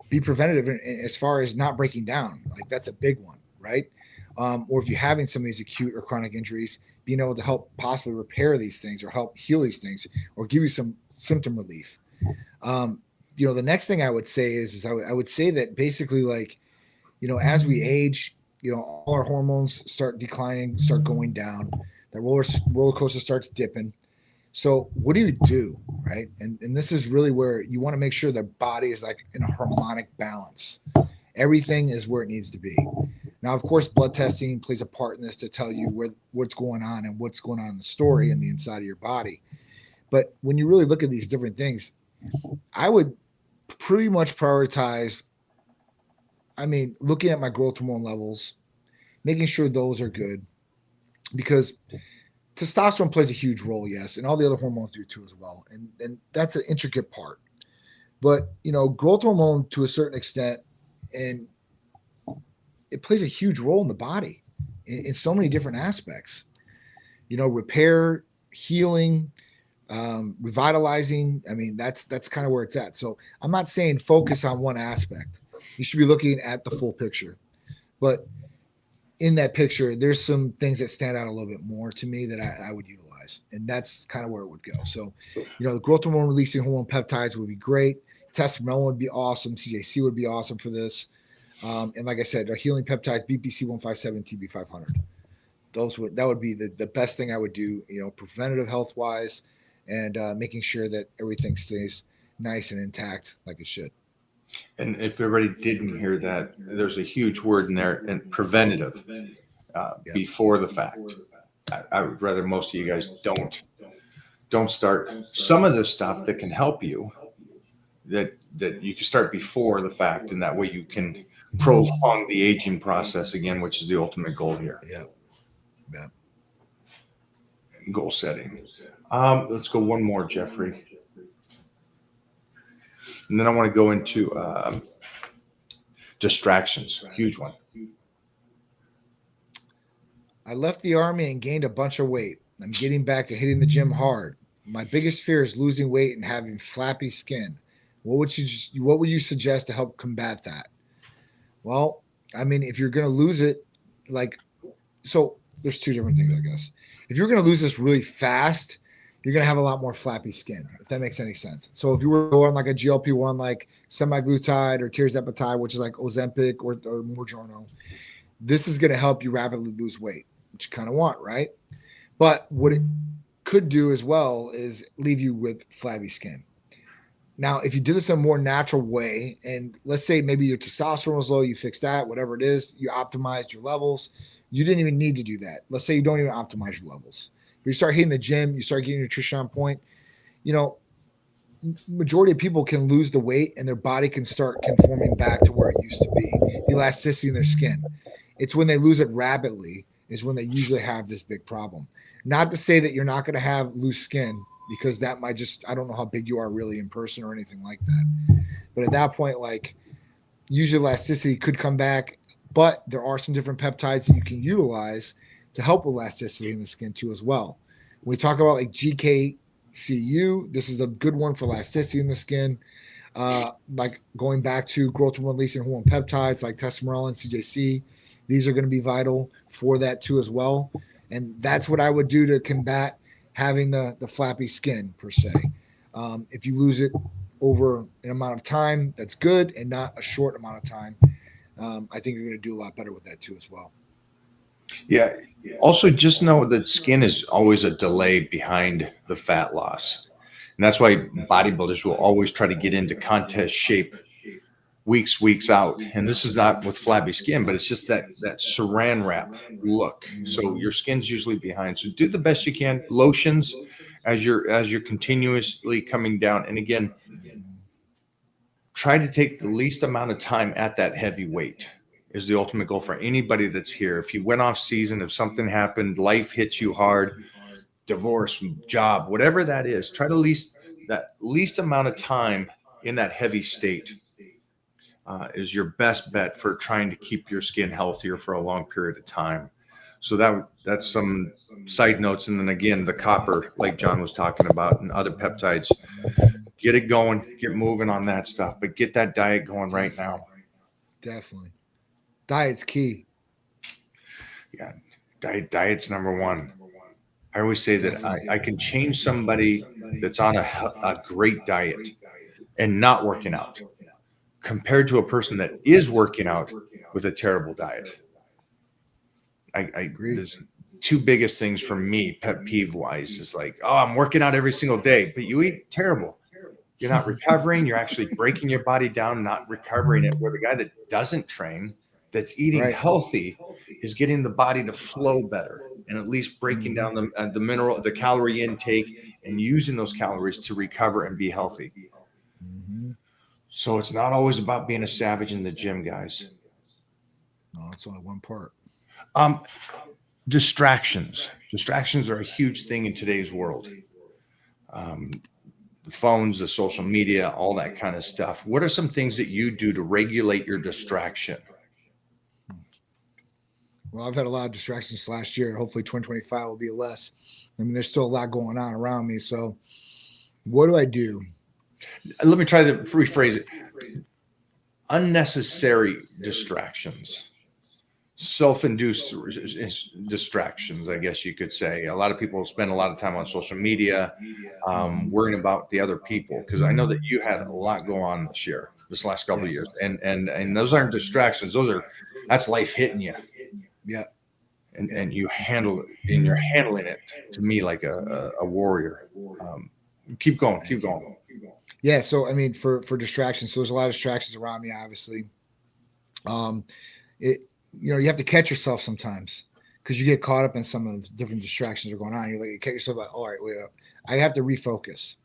be preventative as far as not breaking down. Like that's a big one, right? Or if you're having some of these acute or chronic injuries, being able to help possibly repair these things or help heal these things or give you some symptom relief. The next thing I would say is I would say that basically like, as we age, all our hormones start declining, start going down. The roller coaster starts dipping. So what do you do, right? And this is really where you want to make sure the body is like in a harmonic balance. Everything is where it needs to be. Now, of course, blood testing plays a part in this to tell you what's going on and what's going on in the story in the inside of your body. But when you really look at these different things, I would pretty much prioritize, looking at my growth hormone levels, making sure those are good, because testosterone plays a huge role, yes, and all the other hormones do too as well. And that's an intricate part. But, growth hormone to a certain extent, and it plays a huge role in the body in so many different aspects. Repair, healing, revitalizing. That's kind of where it's at. So I'm not saying focus on one aspect. You should be looking at the full picture. But in that picture, there's some things that stand out a little bit more to me that I would utilize. And that's kind of where it would go. So, the growth hormone releasing hormone peptides would be great. Testosterone would be awesome. CJC would be awesome for this. And like I said, our healing peptides, BPC 157, TB 500. That would be the best thing I would do, preventative health wise, and making sure that everything stays nice and intact like it should. And if everybody didn't hear that, there's a huge word in there, and preventative, before the fact. I would rather most of you guys don't start some of the stuff that can help you, that you can start before the fact, and that way you can prolong the aging process again, which is the ultimate goal here. Yeah. Goal setting. Let's go one more, Jeffrey. And then I want to go into distractions. Huge one. I left the Army and gained a bunch of weight. I'm getting back to hitting the gym hard. My biggest fear is losing weight and having flappy skin. What would you suggest to help combat that? Well, I mean, if you're gonna lose it, like, so there's two different things, I guess. If you're gonna lose this really fast, you're gonna have a lot more flappy skin, if that makes any sense. So if you were going like a GLP-1, like semaglutide or tirzepatide, which is like Ozempic or Mounjaro, this is gonna help you rapidly lose weight, which you kind of want, right? But what it could do as well is leave you with flabby skin. Now, if you do this in a more natural way, and let's say maybe your testosterone was low, you fix that, whatever it is, you optimized your levels. You didn't even need to do that. Let's say you don't even optimize your levels. But you start hitting the gym, you start getting nutrition on point. You know, majority of people can lose the weight and their body can start conforming back to where it used to be. The elasticity in their skin. It's when they lose it rapidly is when they usually have this big problem. Not to say that you're not going to have loose skin, because that might just, I don't know how big you are really in person or anything like that. But at that point, like, usually elasticity could come back, but there are some different peptides that you can utilize to help with elasticity in the skin too as well. When we talk about like GKCU, this is a good one for elasticity in the skin. Like going back to growth hormone releasing hormone peptides like testosterone, CJC, these are going to be vital for that too as well. And that's what I would do to combat having the flappy skin per se. If you lose it over an amount of time, that's good, and not a short amount of time. I think you're going to do a lot better with that too as well. Yeah. Also, just know that skin is always a delay behind the fat loss. And that's why bodybuilders will always try to get into contest shape weeks out. And this is not with flabby skin, but it's just that saran wrap look. So your skin's usually behind. So do the best you can. Lotions as you're continuously coming down. And again, try to take the least amount of time at that heavy weight is the ultimate goal for anybody that's here. If you went off season, if something happened, life hits you hard, divorce, job, whatever that is, try to that least amount of time in that heavy state is your best bet for trying to keep your skin healthier for a long period of time. So that's some side notes. And then again, the copper, like John was talking about, and other peptides, get it going, get moving on that stuff, but get that diet going right now. Definitely. Diet's key. Yeah. Diet's number one. I always say that I can change somebody that's on a great diet and not working out compared to a person that is working out with a terrible diet. I agree. There's two biggest things for me, pet peeve wise, is like, oh, I'm working out every single day, but you eat terrible. You're not recovering. You're actually breaking your body down, not recovering it. Where the guy that doesn't train, that's eating healthy, is getting the body to flow better and at least breaking down the calorie intake and using those calories to recover and be healthy. Mm-hmm. So it's not always about being a savage in the gym, guys. No, it's only one part. Distractions are a huge thing in today's world. The phones, the social media, all that kind of stuff. What are some things that you do to regulate your distraction? Well, I've had a lot of distractions last year. Hopefully 2025 will be less. I mean, there's still a lot going on around me. So what do I do? Let me try to rephrase it. Unnecessary distractions. Self-induced distractions, I guess you could say. A lot of people spend a lot of time on social media worrying about the other people, because I know that you had a lot go on this last couple of years, and those aren't distractions. That's life hitting you. Yeah. And you handle it, and you're handling it to me like a warrior. Keep going. Yeah. So, I mean, for distractions, so there's a lot of distractions around me, obviously. You have to catch yourself sometimes, because you get caught up in some of the different distractions that are going on. You're like, you catch yourself like, all right, wait up. I have to refocus.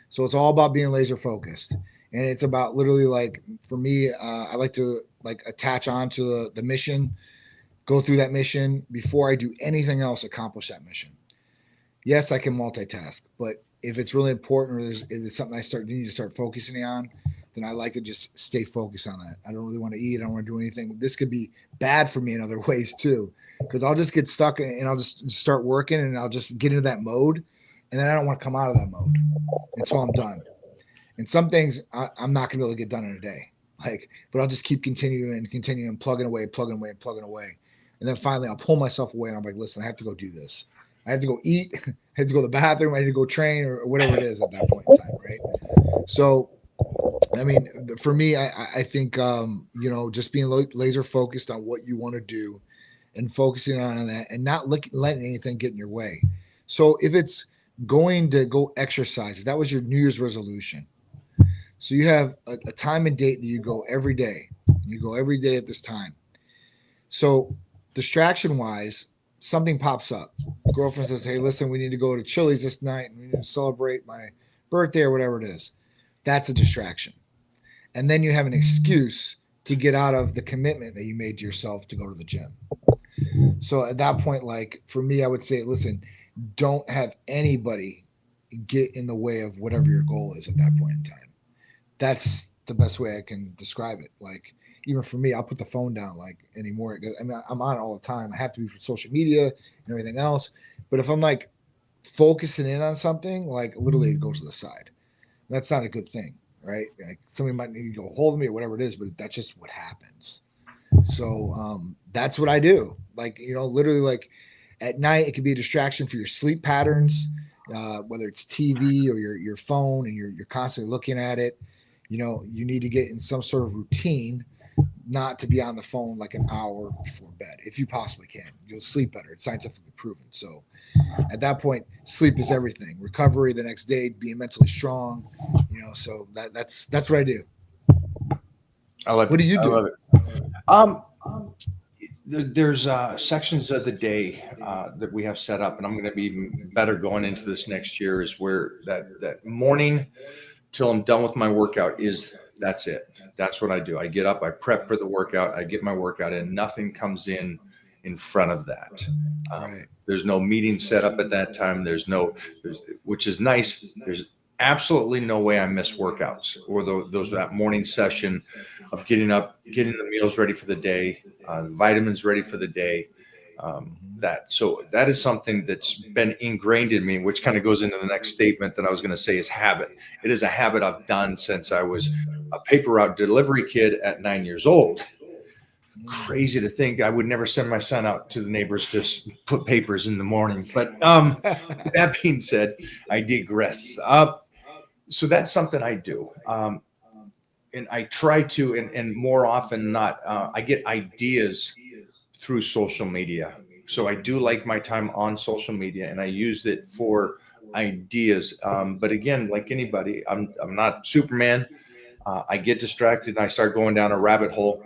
So it's all about being laser focused. And it's about literally, like, for me, I like to attach on to the mission, go through that mission before I do anything else, accomplish that mission. Yes, I can multitask, but if it's really important, or if it's something I need to start focusing on, then I like to just stay focused on that. I don't really want to eat. I don't want to do anything. This could be bad for me in other ways too, because I'll just get stuck and I'll just start working and I'll just get into that mode. And then I don't want to come out of that mode until I'm done. And some things I'm not going to be able to get done in a day. Like, but I'll just keep continuing, plugging away, plugging away. And then finally I'll pull myself away and I'm like, listen, I have to go do this. I have to go eat. I have to go to the bathroom. I need to go train or whatever it is at that point in time. Right. So, I mean, for me, I think, just being laser focused on what you want to do and focusing on that and not letting anything get in your way. So if it's going to go exercise, if that was your New Year's resolution, so you have a time and date that you go every day. You go every day at this time. So distraction wise, something pops up. Girlfriend says, "Hey, listen, we need to go to Chili's this night and we need to celebrate my birthday or whatever it is." That's a distraction. And then you have an excuse to get out of the commitment that you made to yourself to go to the gym. So at that point, like for me, I would say, listen, don't have anybody get in the way of whatever your goal is at that point in time. That's the best way I can describe it. Like even for me, I'll put the phone down like anymore. I mean, I'm on it all the time. I have to be for social media and everything else. But if I'm like focusing in on something, like literally it goes to the side. That's not a good thing, right? Like somebody might need to go hold of me or whatever it is, but that's just what happens. So that's what I do. Like, literally like at night, it could be a distraction for your sleep patterns, whether it's TV or your phone and you're constantly looking at it. You need to get in some sort of routine, not to be on the phone like an hour before bed. If you possibly can, you'll sleep better. It's scientifically proven. So at that point, sleep is everything. Recovery the next day, being mentally strong. So that's what I do. I love What it. do you I do? love it. Um, there's sections of the day that we have set up, and I'm going to be even better going into this next year. Is where that morning till I'm done with my workout that's it. That's what I do. I get up, I prep for the workout, I get my workout in. Nothing comes in front of that. Right. There's no meeting set up at that time. Which is nice. There's absolutely no way I miss workouts or those that morning session of getting up, getting the meals ready for the day, the vitamins ready for the day. That is something that's been ingrained in me, which kind of goes into the next statement that I was going to say is habit. It is a habit I've done since I was a paper route delivery kid at 9 years old. Crazy to think I would never send my son out to the neighbors to put papers in the morning. But that being said, I digress. So that's something I do. And I try to, and more often not, I get ideas through social media. So I do like my time on social media and I used it for ideas. But again, like anybody, I'm not Superman. I get distracted and I start going down a rabbit hole.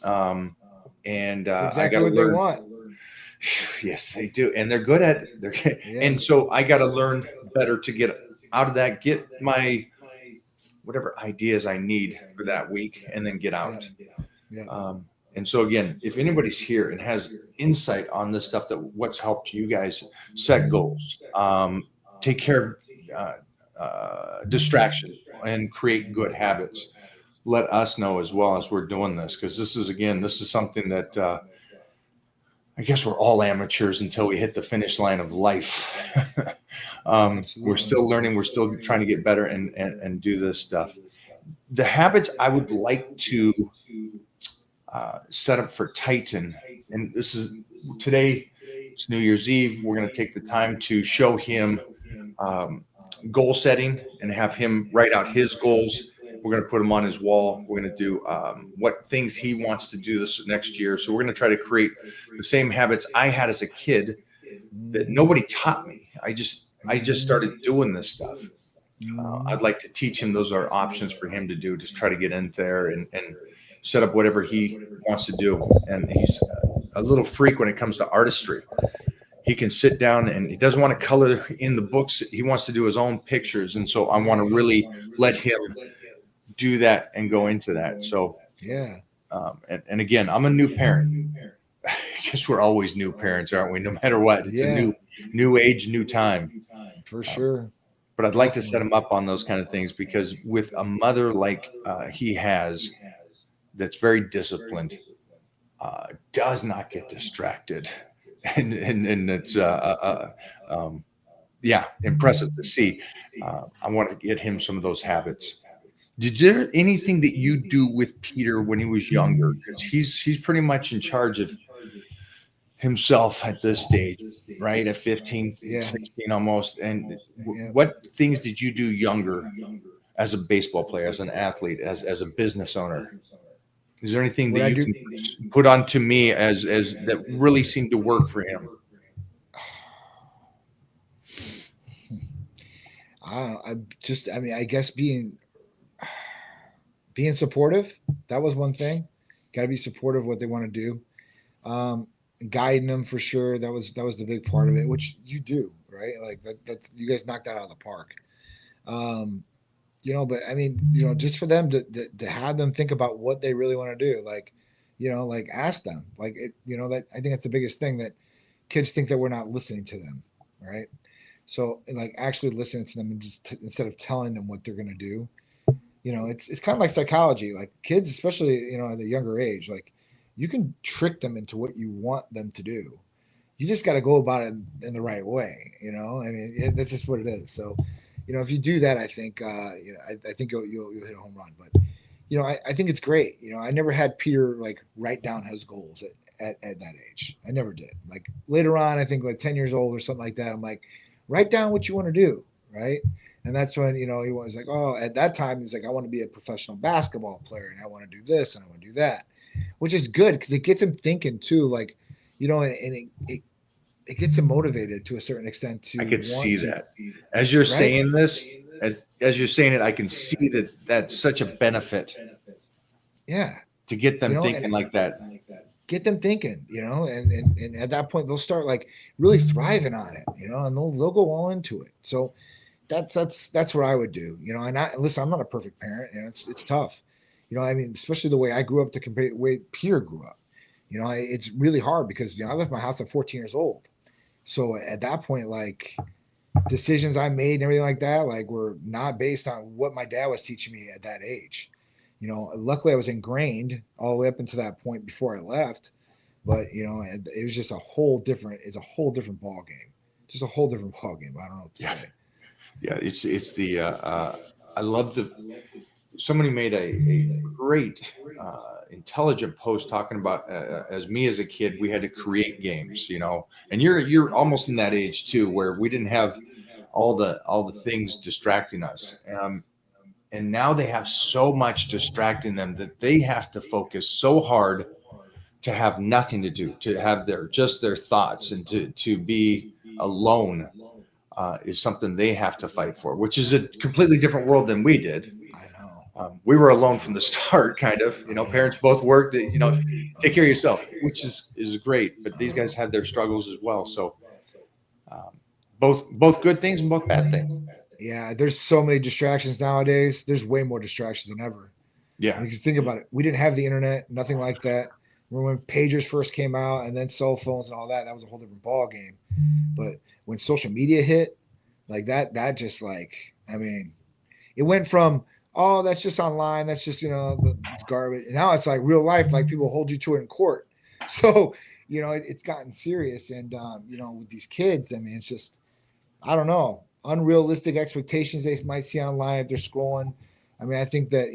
That's I got exactly to what they learn. want. Yes, they do. And they're good at it. Yeah. And so I got to learn better to get out of that, get my whatever ideas I need for that week and then get out. Yeah. And so again, if anybody's here and has insight on this stuff, that what's helped you guys set goals, take care of distractions and create good habits, let us know as well as we're doing this. Because this is something that I guess we're all amateurs until we hit the finish line of life. We're still learning. We're still trying to get better and do this stuff. The habits I would like to set up for Titan, and this is today, it's New Year's Eve. We're going to take the time to show him goal setting and have him write out his goals. We're going to put him on his wall. We're going to do what things he wants to do this next year. So we're going to try to create the same habits I had as a kid that nobody taught me. I just started doing this stuff. I'd like to teach him. Those are options for him to do, to try to get in there and set up whatever he wants to do. And he's a little freak when it comes to artistry. He can sit down and he doesn't want to color in the books. He wants to do his own pictures. And so I want to really let him do that and go into that. So, yeah. And again, I'm a new parent. I guess we're always new parents, aren't we? No matter what, it's a new age, new time. For sure. But I'd like to set him up on those kind of things, because with a mother like he has, that's very disciplined, does not get distracted, and it's impressive to see. I want to get him some of those habits. Did there anything that you do with Peter when he was younger? Because he's pretty much in charge of himself at this stage, right? At 15, Yeah. 16 almost. And Yeah. what things did you do younger as a baseball player, as an athlete, as a business owner? Is there anything What that I you do- can put on to me as that really seemed to work for him? I mean, I guess being supportive, that was one thing. Got to be supportive of what they want to do. Um, Guiding them for sure. That was the big part of it, which you do, right? Like that's you guys knocked that out of the park. Um, but I mean, just for them to have them think about what they really want to do, like, like ask them, like that I think that's the biggest thing, that kids think that we're not listening to them, right? So, and like actually listening to them and just instead of telling them what they're going to do, it's kind of like psychology. Like kids, especially at a younger age, like you can trick them into what you want them to do. You just got to go about it in the right way. I mean, that's just what it is. So, if you do that, I think I think you'll hit a home run. But I think it's great. I never had Peter like write down his goals at that age. I never did. Like later on, I think like 10 years old or something like that, I'm like, write down what you want to do, right? And that's when he was like, oh, at that time he's like, I want to be a professional basketball player, and I want to do this and I want to do that, which is good because it gets him thinking too, like, and it gets him motivated to a certain extent to I could see to, that. As you're right? saying this, as you're saying it, I can see that that's such a benefit Yeah, to get them thinking and like that. get them thinking, and at that point they'll start like really thriving on it, and they'll go all into it. So that's what I would do, And listen, I'm not a perfect parent, and it's tough, I mean, especially the way I grew up to compare the way Peter grew up. It's really hard because I left my house at 14 years old. So at that point, like decisions I made and everything like that, like were not based on what my dad was teaching me at that age. Luckily I was ingrained all the way up until that point before I left. But it was just it's a whole different ball game. Just a whole different ball game. I don't know what to say. Yeah, it's the I love somebody made a great intelligent post talking about as me as a kid, we had to create games, and you're almost in that age too, where we didn't have all the things distracting us. And now they have so much distracting them that they have to focus so hard to have nothing to do, to have their thoughts, and to be alone is something they have to fight for, which is a completely different world than we did. I know. We were alone from the start, kind of. Parents both worked. Take care of yourself, which is great. But these guys had their struggles as well. So both good things and both bad things. Yeah, there's so many distractions nowadays. There's way more distractions than ever. Yeah, Because think about it. We didn't have the internet, nothing like that. Remember when pagers first came out, and then cell phones and all that? That was a whole different ball game. But when social media hit, like that just like, I mean, it went from, oh, that's just online, that's just it's garbage, and now it's like real life. Like people hold you to it in court. So it's gotten serious, and with these kids, I mean, it's just, I don't know, unrealistic expectations they might see online if they're scrolling. I mean, I think that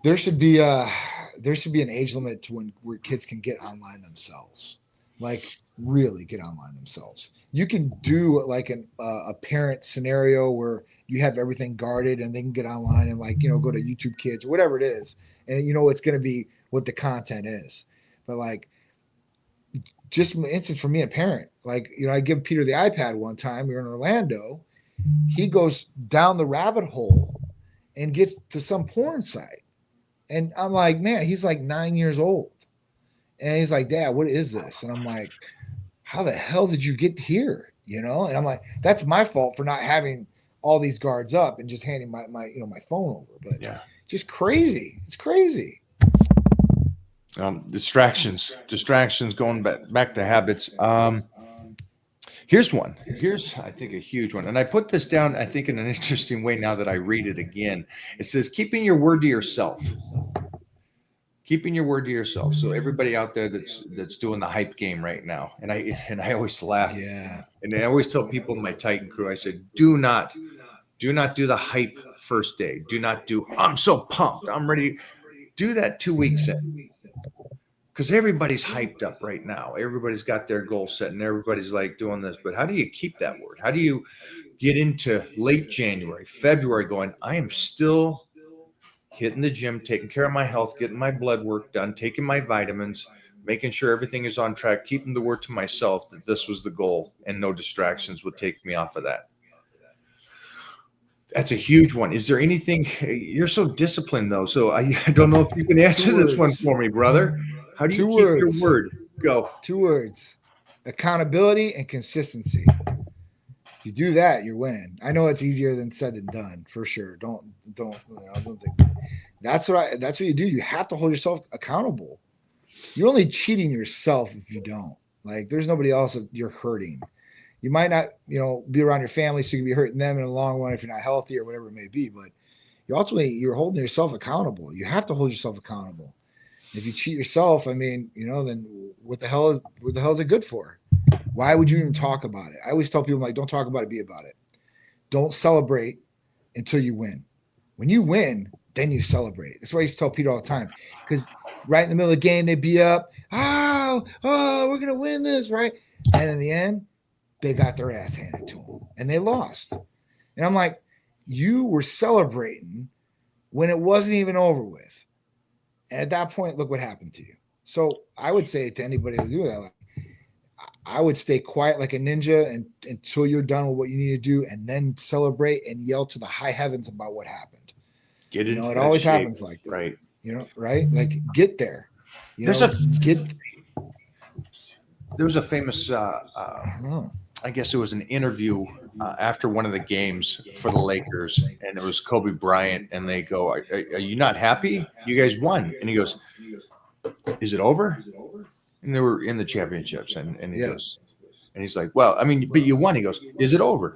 there should be an age limit to where kids can get online themselves, like really get online themselves. You can do like a parent scenario where you have everything guarded and they can get online and like go to YouTube Kids or whatever it is, and it's going to be what the content is. But like, just an instance for me, a parent, like I give Peter the iPad one time. We were in Orlando. He goes down the rabbit hole and gets to some porn site. And I'm like, man, he's like 9 years old. And he's like, Dad, what is this? And I'm like, how the hell did you get here? And I'm like, that's my fault for not having all these guards up and just handing my my phone over. But yeah, just crazy. It's crazy. distractions, going back to habits. Here's one. Here's, I think, a huge one. And I put this down, I think, in an interesting way now that I read it again. It says, keeping your word to yourself. Keeping your word to yourself. So everybody out there that's doing the hype game right now, and I always laugh. Yeah. And I always tell people in my Titan crew, I said, do not Do not do the hype first day. Do not do, I'm so pumped, I'm ready. Do that 2 weeks in. Because everybody's hyped up right now. Everybody's got their goal set and everybody's like doing this. But how do you keep that word? How do you get into late January, February going, I am still hitting the gym, taking care of my health, getting my blood work done, taking my vitamins, making sure everything is on track, keeping the word to myself that this was the goal and no distractions would take me off of that. That's a huge one. Is there anything, you're so disciplined though, so I don't know if you can answer this one for me, brother. How do you keep your word? Go. 2 words: accountability and consistency. If you do that, you're winning. I know it's easier than said than done, for sure. Don't think that's what you do. You have to hold yourself accountable. You're only cheating yourself if you don't. Like, there's nobody else that you're hurting. You might not, be around your family, so you can be hurting them in the long run if you're not healthy or whatever it may be. But you're holding yourself accountable. You have to hold yourself accountable. If you cheat yourself, then what the hell is it good for? Why would you even talk about it? I always tell people, like, don't talk about it, be about it. Don't celebrate until you win. When you win, then you celebrate. That's why I used to tell Peter all the time. Because right in the middle of the game, they'd be up, oh, we're gonna win this, right? And in the end, they got their ass handed to them and they lost. And I'm like, you were celebrating when it wasn't even over with. And at that point, look what happened to you. So I would say to anybody who do that, like, I would stay quiet like a ninja until you're done with what you need to do, and then celebrate and yell to the high heavens about what happened. Get into it always happens like that. Right. Right? Like, get there. There was a famous I guess it was an interview after one of the games for the Lakers, and it was Kobe Bryant, and they go, are you not happy? You guys won. And he goes, is it over? And they were in the championships, and he goes, and he's like, well, but you won. He goes, is it over?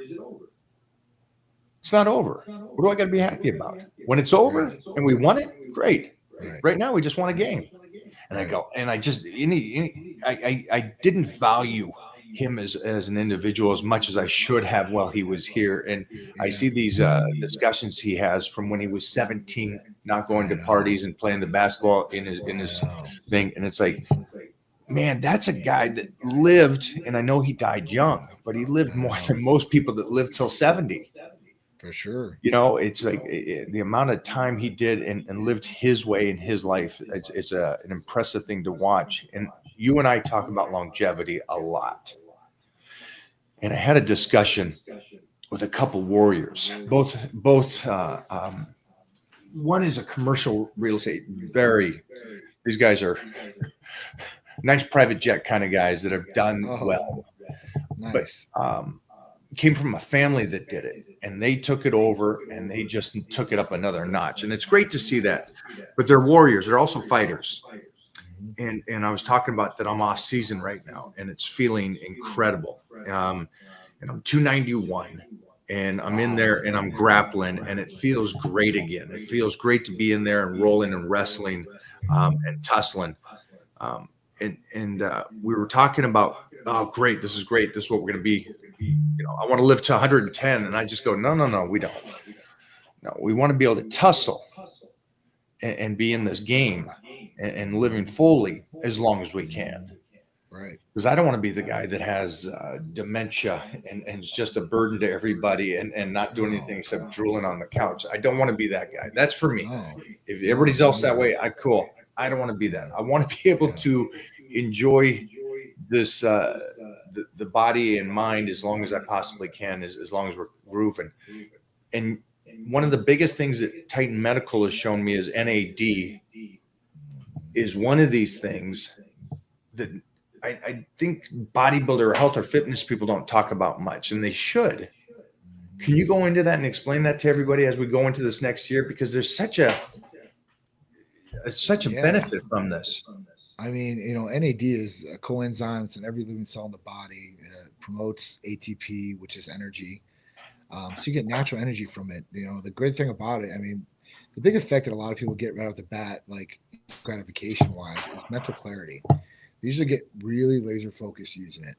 It's not over. What do I got to be happy about? When it's over and we won it, great. Right now, we just won a game. And I go, and I just, I didn't value him as an individual as much as I should have while he was here. And I see these discussions he has from when he was 17, not going to parties and playing the basketball in his thing. And it's like, man, that's a guy that lived, and I know he died young, but he lived more than most people that lived till 70. For sure. It's like the amount of time he did and lived his way in his life. It's an impressive thing to watch. And you and I talk about longevity a lot. And I had a discussion with a couple warriors, both one is a commercial real estate. These guys are nice private jet kind of guys that have done well. Nice. But came from a family that did it, and they took it over and they just took it up another notch. And it's great to see that. But they're warriors. They're also fighters. And I was talking about that I'm off season right now, and it's feeling incredible. And I'm 291, and I'm in there and I'm grappling, and it feels great again. It feels great to be in there and rolling and wrestling and tussling. And we were talking about, oh, great, this is great. This is what we're going to be. I want to live to 110. And I just go, no, we don't. No, we want to be able to tussle and be in this game and living fully as long as we can. Right. Because I don't want to be the guy that has dementia and is just a burden to everybody and not doing anything except drooling on the couch. I don't want to be that guy. That's for me. No. If everybody's else that way, cool. I don't want to be that. I want to be able to enjoy this, the body and mind as long as I possibly can, as long as we're grooving. And one of the biggest things that Titan Medical has shown me is NAD is one of these things that I think bodybuilder or health or fitness people don't talk about much, and they should. Can you go into that and explain that to everybody as we go into this next year? Because there's such a benefit from this. NAD is a coenzyme. It's in every living cell in the body. It promotes ATP, which is energy. So you get natural energy from it. The great thing about it, the big effect that a lot of people get right off the bat, like gratification wise, is mental clarity. They usually get really laser focused using it.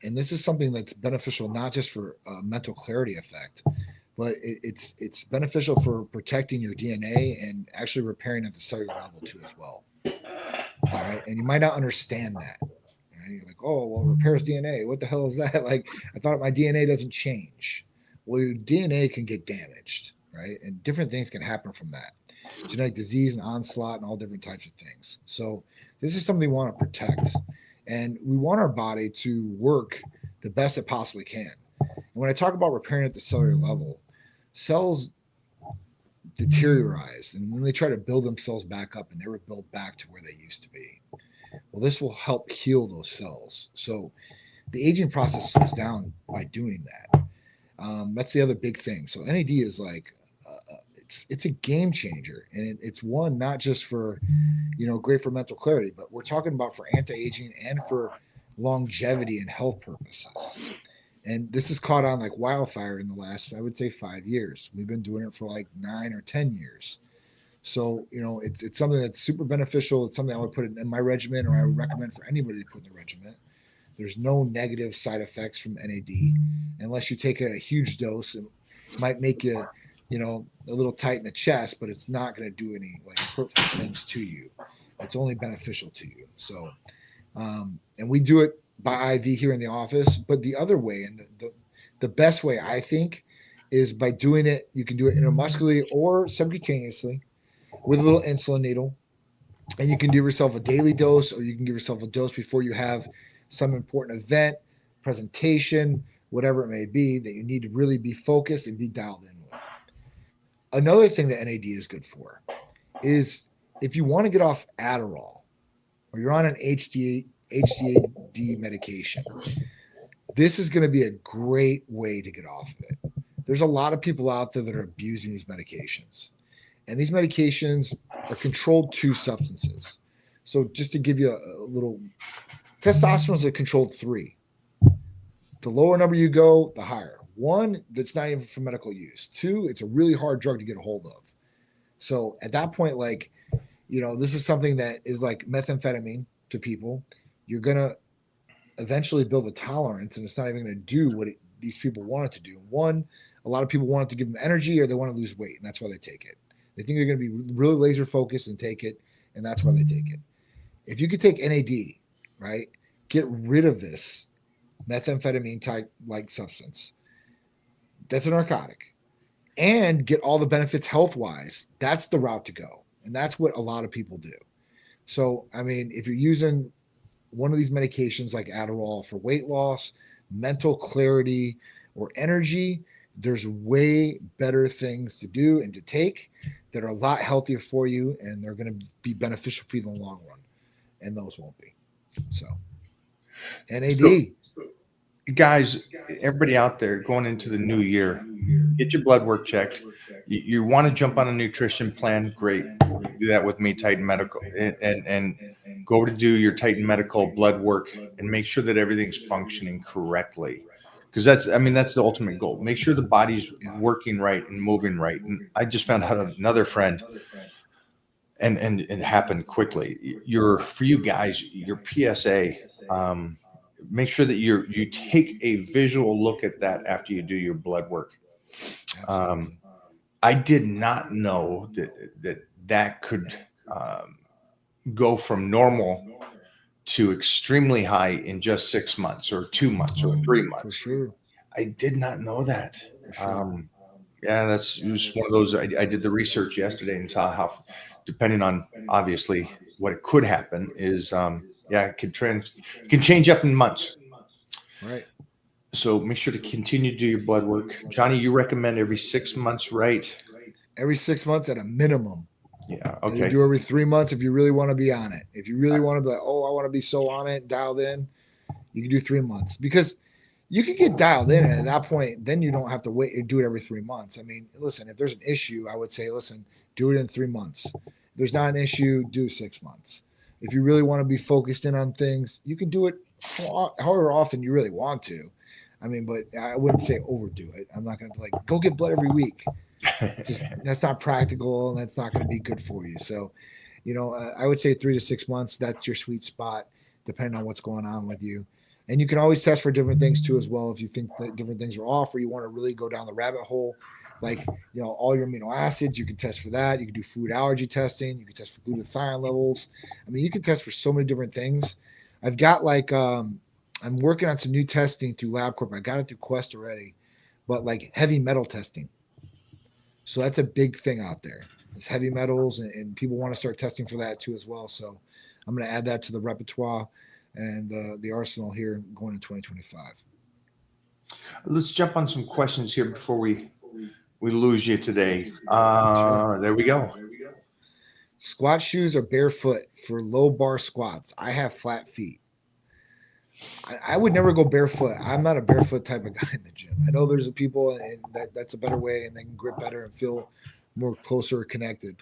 And this is something that's beneficial not just for mental clarity effect, but it's beneficial for protecting your DNA and actually repairing at the cellular level too as well. All right, and you might not understand that. Right? You're like, oh, well, repairs DNA. What the hell is that? Like, I thought my DNA doesn't change. Well, your DNA can get damaged, right? And different things can happen from that. Genetic disease and onslaught and all different types of things. So this is something we want to protect, and we want our body to work the best it possibly can. And when I talk about repairing at the cellular level, cells deteriorize and then they try to build themselves back up and never build back to where they used to be. Well, this will help heal those cells. So the aging process slows down by doing that. That's the other big thing. So NAD is like it's a game changer, and it's one not just for great for mental clarity, but we're talking about for anti-aging and for longevity and health purposes. And this has caught on like wildfire in the last, I would say, 5 years. We've been doing it for like 9 or 10 years. So it's something that's super beneficial. It's something I would put in my regimen, or I would recommend for anybody to put in the regimen. There's no negative side effects from NAD unless you take a huge dose. It might make you, a little tight in the chest, but it's not going to do any like hurtful things to you. It's only beneficial to you. So, and we do it by IV here in the office, but the other way, and the best way I think, is by doing it. You can do it intramuscularly or subcutaneously with a little insulin needle, and you can give yourself a daily dose, or you can give yourself a dose before you have some important event, presentation, whatever it may be, that you need to really be focused and be dialed in with. Another thing that NAD is good for is if you want to get off Adderall or you're on an HDAD medication, this is going to be a great way to get off of it. There's a lot of people out there that are abusing these medications. And these medications are controlled 2 substances. So just to give you a little, testosterone is a controlled 3. The lower number you go, the higher. 1, that's not even for medical use. 2, it's a really hard drug to get a hold of. So at that point, like, this is something that is like methamphetamine to people. You're going to eventually build a tolerance, and it's not even going to do what these people want it to do. One, a lot of people want it to give them energy, or they want to lose weight, and that's why they take it. They think they're going to be really laser focused and take it, and that's why they take it. If you could take NAD, right, get rid of this methamphetamine type like substance, that's a narcotic, and get all the benefits health wise, that's the route to go. And that's what a lot of people do. So, I mean, if you're using one of these medications like Adderall for weight loss, mental clarity, or energy, there's way better things to do and to take that are a lot healthier for you, and they're going to be beneficial for you in the long run. And those won't be. So, NAD. So, guys, everybody out there going into the new year, get your blood work checked. You want to jump on a nutrition plan? Great. Do that with me, Titan Medical, and go to do your Titan Medical blood work and make sure that everything's functioning correctly. Because that's the ultimate goal. Make sure the body's working right and moving right. And I just found out another friend, and it happened quickly. For you guys, your PSA, make sure that you take a visual look at that after you do your blood work. I did not know that could go from normal to extremely high in just 6 months or 2 months or 3 months. For sure. I did not know that. Sure. Yeah, it was one of those. I did the research yesterday and saw how, depending on obviously what it could happen, is it can change up in months. Right. So make sure to continue to do your blood work. Johnny, you recommend every 6 months, right? Every 6 months at a minimum. Yeah. You Okay. do every 3 months if you really want to be on it. If you really want to be like, oh, I want to be so on it, dialed in, you can do 3 months, because you can get dialed in, and at that point, then you don't have to wait and do it every 3 months. I mean, listen, if there's an issue, I would say, listen, do it in 3 months. If there's not an issue, do 6 months. If you really want to be focused in on things, you can do it however often you really want to. I mean, but I wouldn't say overdo it. I'm not going to go get blood every week. That's not practical, and that's not going to be good for you. So, I would say 3 to 6 months. That's your sweet spot, depending on what's going on with you. And you can always test for different things too, as well. If you think that different things are off, or you want to really go down the rabbit hole, like, all your amino acids, you can test for that. You can do food allergy testing. You can test for glutathione levels. I mean, you can test for so many different things. I've got I'm working on some new testing through LabCorp. I got it through Quest already, but like heavy metal testing. So that's a big thing out there. It's heavy metals, and people want to start testing for that too as well. So I'm going to add that to the repertoire and the arsenal here going in 2025. Let's jump on some questions here before we lose you today. There we go. Squat shoes or barefoot for low bar squats? I have flat feet. I would never go barefoot. I'm not a barefoot type of guy in the gym. I know there's people, and that's a better way, and they can grip better and feel more closer connected.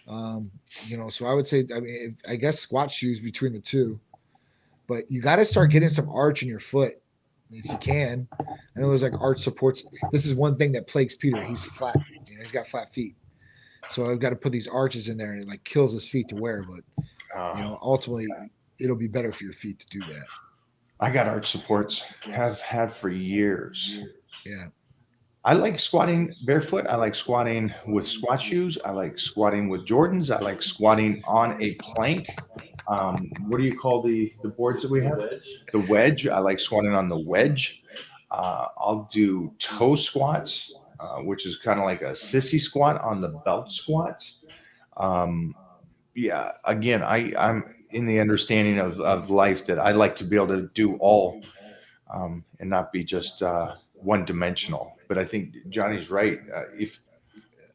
So I would say, I mean, I guess squat shoes between the two, but you got to start getting some arch in your foot if you can. I know there's like arch supports. This is one thing that plagues Peter. He's flat. He's got flat feet. So I've got to put these arches in there, and it like kills his feet to wear. But ultimately, it'll be better for your feet to do that. I got arch supports. Have had for years. Yeah. I like squatting barefoot. I like squatting with squat shoes. I like squatting with Jordans. I like squatting on a plank. What do you call the boards that we have? The wedge. I like squatting on the wedge. I'll do toe squats, which is kind of like a sissy squat on the belt squats. Again, I'm in the understanding of life that I like to be able to do all and not be just one dimensional. But I think Johnny's right.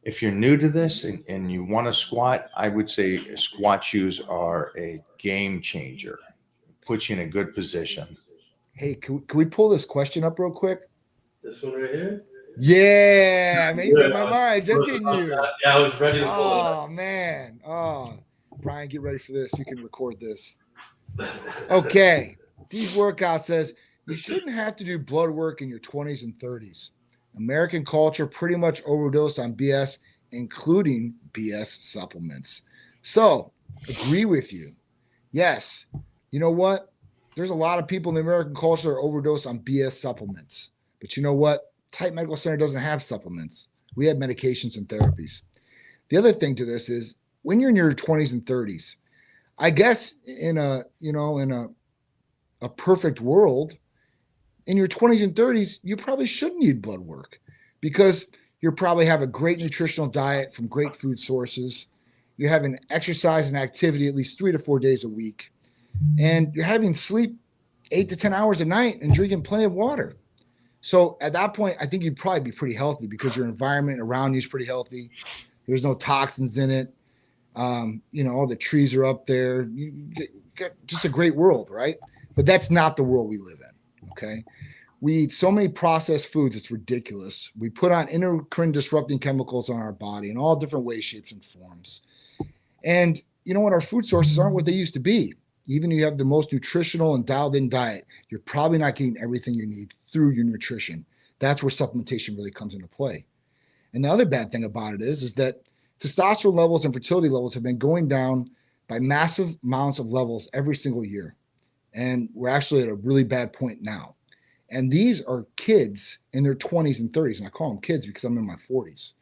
If you're new to this and you want to squat, I would say squat shoes are a game changer. Put you in a good position. Hey, can we pull this question up real quick? This one right here? Yeah, man, you read my mind, didn't you? Yeah, I was ready to pull it up. Oh, man. Oh, Brian, get ready for this. You can record this. Okay. Deep Workout says you shouldn't have to do blood work in your 20s and 30s. American culture pretty much overdosed on BS, including BS supplements. So, agree with you. Yes. You know what? There's a lot of people in the American culture that are overdosed on BS supplements. But you know what? Tight Medical Center doesn't have supplements. We have medications and therapies. The other thing to this is when you're in your 20s and 30s, I guess in a perfect world, in your 20s and 30s, you probably shouldn't need blood work because you probably have a great nutritional diet from great food sources. You're having exercise and activity at least 3 to 4 days a week. And you're having sleep 8 to 10 hours a night and drinking plenty of water. So at that point, I think you'd probably be pretty healthy because your environment around you is pretty healthy. There's no toxins in it. All the trees are up there. You get just a great world, right? But that's not the world we live in, okay? We eat so many processed foods, it's ridiculous. We put on endocrine disrupting chemicals on our body in all different ways, shapes, and forms. And you know what? Our food sources aren't what they used to be. Even if you have the most nutritional and dialed in diet, you're probably not getting everything you need through your nutrition. That's where supplementation really comes into play. And the other bad thing about it is that testosterone levels and fertility levels have been going down by massive amounts of levels every single year. And we're actually at a really bad point now. And these are kids in their 20s and 30s. And I call them kids because I'm in my 40s.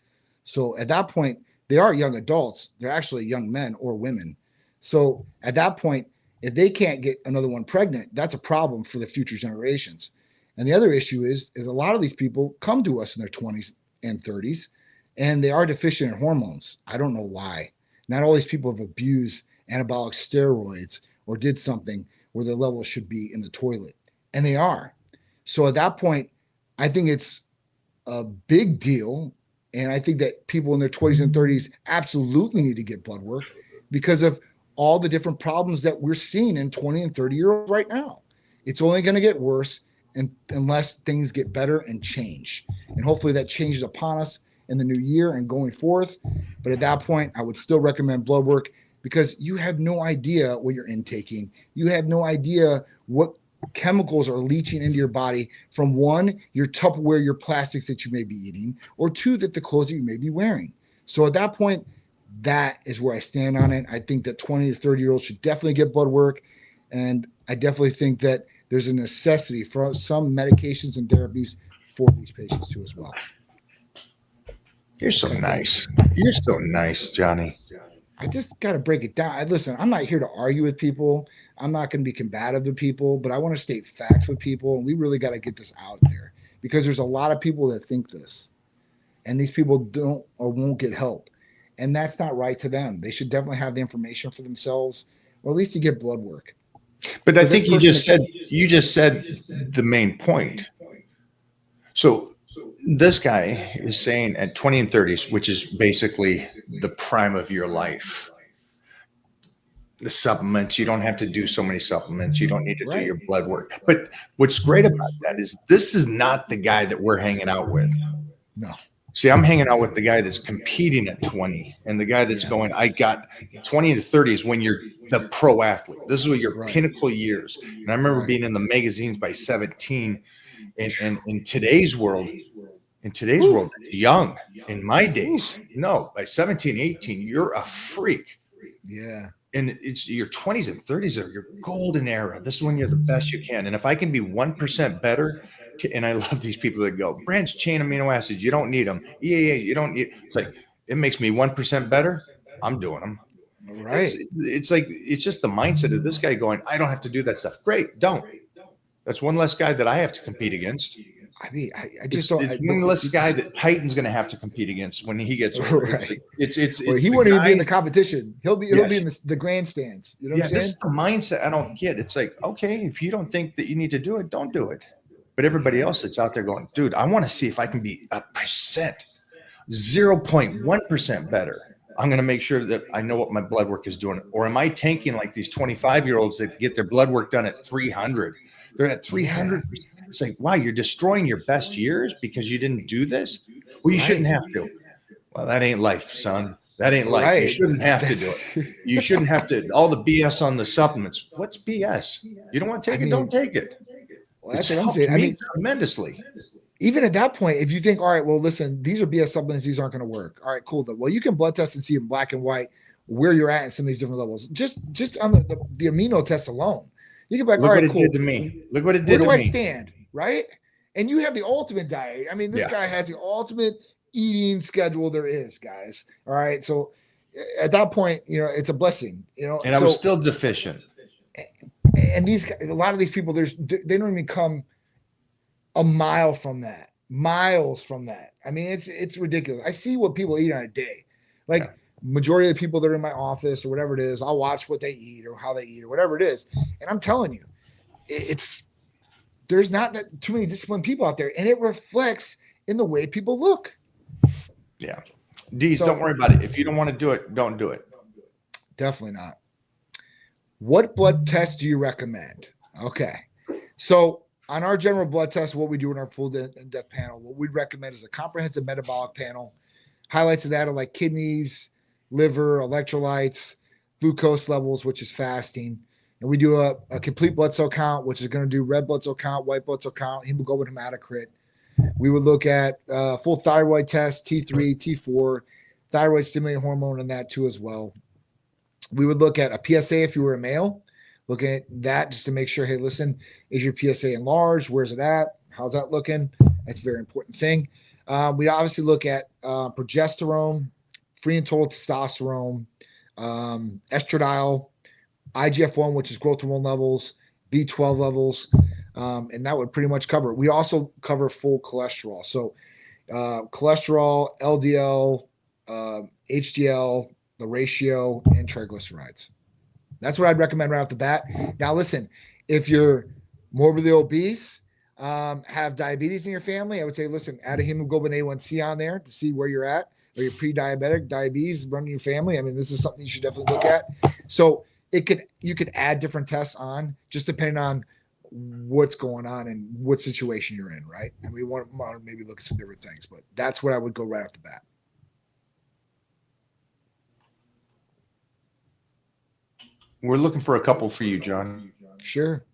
So at that point, they are young adults. They're actually young men or women. So at that point, if they can't get another one pregnant, that's a problem for the future generations. And the other issue is a lot of these people come to us in their 20s and 30s, and they are deficient in hormones. I don't know why. Not all these people have abused anabolic steroids or did something where their levels should be in the toilet. And they are. So at that point, I think it's a big deal. And I think that people in their 20s and 30s absolutely need to get blood work because of all the different problems that we're seeing in 20 and 30-year-olds right now. It's only going to get worse unless things get better and change. And hopefully that changes upon us in the new year and going forth. But at that point, I would still recommend blood work because you have no idea what you're intaking. You have no idea what chemicals are leaching into your body from one, your Tupperware, your plastics that you may be eating, or two, that the clothes that you may be wearing. So at that point, that is where I stand on it. I think that 20 to 30-year-olds should definitely get blood work. And I definitely think that there's a necessity for some medications and therapies for these patients too as well. You're so nice. You're so nice, Johnny. I just got to break it down. Listen, I'm not here to argue with people. I'm not going to be combative with people, but I want to state facts with people. And we really got to get this out there because there's a lot of people that think this, and these people don't or won't get help. And that's not right to them. They should definitely have the information for themselves, or at least to get blood work. But I think you just said the main point. So this guy is saying at 20 and 30s, which is basically the prime of your life. The supplements, you don't have to do so many supplements. You don't need to do your blood work. But what's great about that is this is not the guy that we're hanging out with. No. See, I'm hanging out with the guy that's competing at 20 and the guy that's going, I got 20 to 30 is when you're the pro athlete. This is what your pinnacle years. And I remember being in the magazines by 17. And in today's world, it's young. In my days, no, by 17, 18, you're a freak. Yeah. And it's your 20s and 30s are your golden era. This is when you're the best you can. And if I can be 1% better, and I love these people that go, branched chain amino acids, you don't need them. EAA, you don't need. It's like, it makes me 1% better. I'm doing them. Right. It's like, it's just the mindset of this guy going, I don't have to do that stuff. Great. Don't. That's one less guy that I have to compete against. I mean, I just don't. It's one less guy that Titan's going to have to compete against when he gets older. Right. He won't even be in the competition. He'll be in the grandstands. You know what I'm saying? This is the mindset I don't get. It's like, okay, if you don't think that you need to do it, don't do it. But everybody else that's out there going, dude, I want to see if I can be 0.1% better. I'm going to make sure that I know what my blood work is doing. Or am I tanking like these 25-year-olds that get their blood work done at 300? They're at 300. It's like, wow, you're destroying your best years because you didn't do this? Well, you shouldn't have to. Well, that ain't life, son. That ain't life. Right. You shouldn't have to do it. You shouldn't have to. All the BS on the supplements. What's BS? You don't want to take it? Don't take it. Well, that's what I'm saying. I mean, tremendously. Even at that point, if you think, all right, well, listen, these are BS supplements, these aren't going to work. All right, cool. Well, you can blood test and see in black and white where you're at in some of these different levels. Just on the amino test alone, you can be like, all right, cool. Look what it did to me. Look what it did to me. Where do I stand? Right? And you have the ultimate diet. I mean, this guy has the ultimate eating schedule there is, guys. All right. So at that point, it's a blessing, And I was still deficient. And a lot of these people, they don't even come a miles from that. I mean, it's ridiculous. I see what people eat on a day. Like majority of the people that are in my office or whatever it is, I'll watch what they eat or how they eat or whatever it is. And I'm telling you, there's not that too many disciplined people out there, and it reflects in the way people look. Yeah. D's, don't worry about it. If you don't want to do it, don't do it. Definitely not. What blood test do you recommend? Okay. So on our general blood test, what we do in our full in-depth panel, what we'd recommend is a comprehensive metabolic panel. Highlights of that are like kidneys, liver, electrolytes, glucose levels, which is fasting. And we do a complete blood cell count, which is going to do red blood cell count, white blood cell count, hemoglobin, hematocrit. We would look at full thyroid test, T3, T4, thyroid stimulating hormone in that too as well. We would look at a PSA if you were a male, looking at that just to make sure, hey, listen, is your PSA enlarged? Where's it at? How's that looking? That's a very important thing. We obviously look at progesterone, free and total testosterone, estradiol, IGF-1, which is growth hormone levels, B12 levels, and that would pretty much cover it. We also cover full cholesterol. So cholesterol, LDL, HDL, the ratio, and triglycerides. That's what I'd recommend right off the bat. Now, listen, if you're morbidly obese, have diabetes in your family, I would say, listen, add a hemoglobin A1C on there to see where you're at, or you're pre-diabetic, diabetes running your family. I mean, this is something you should definitely look at. So you could add different tests on just depending on what's going on and what situation you're in, right? And we want to maybe look at some different things, but that's what I would go right off the bat. We're looking for a couple for you, John. Sure.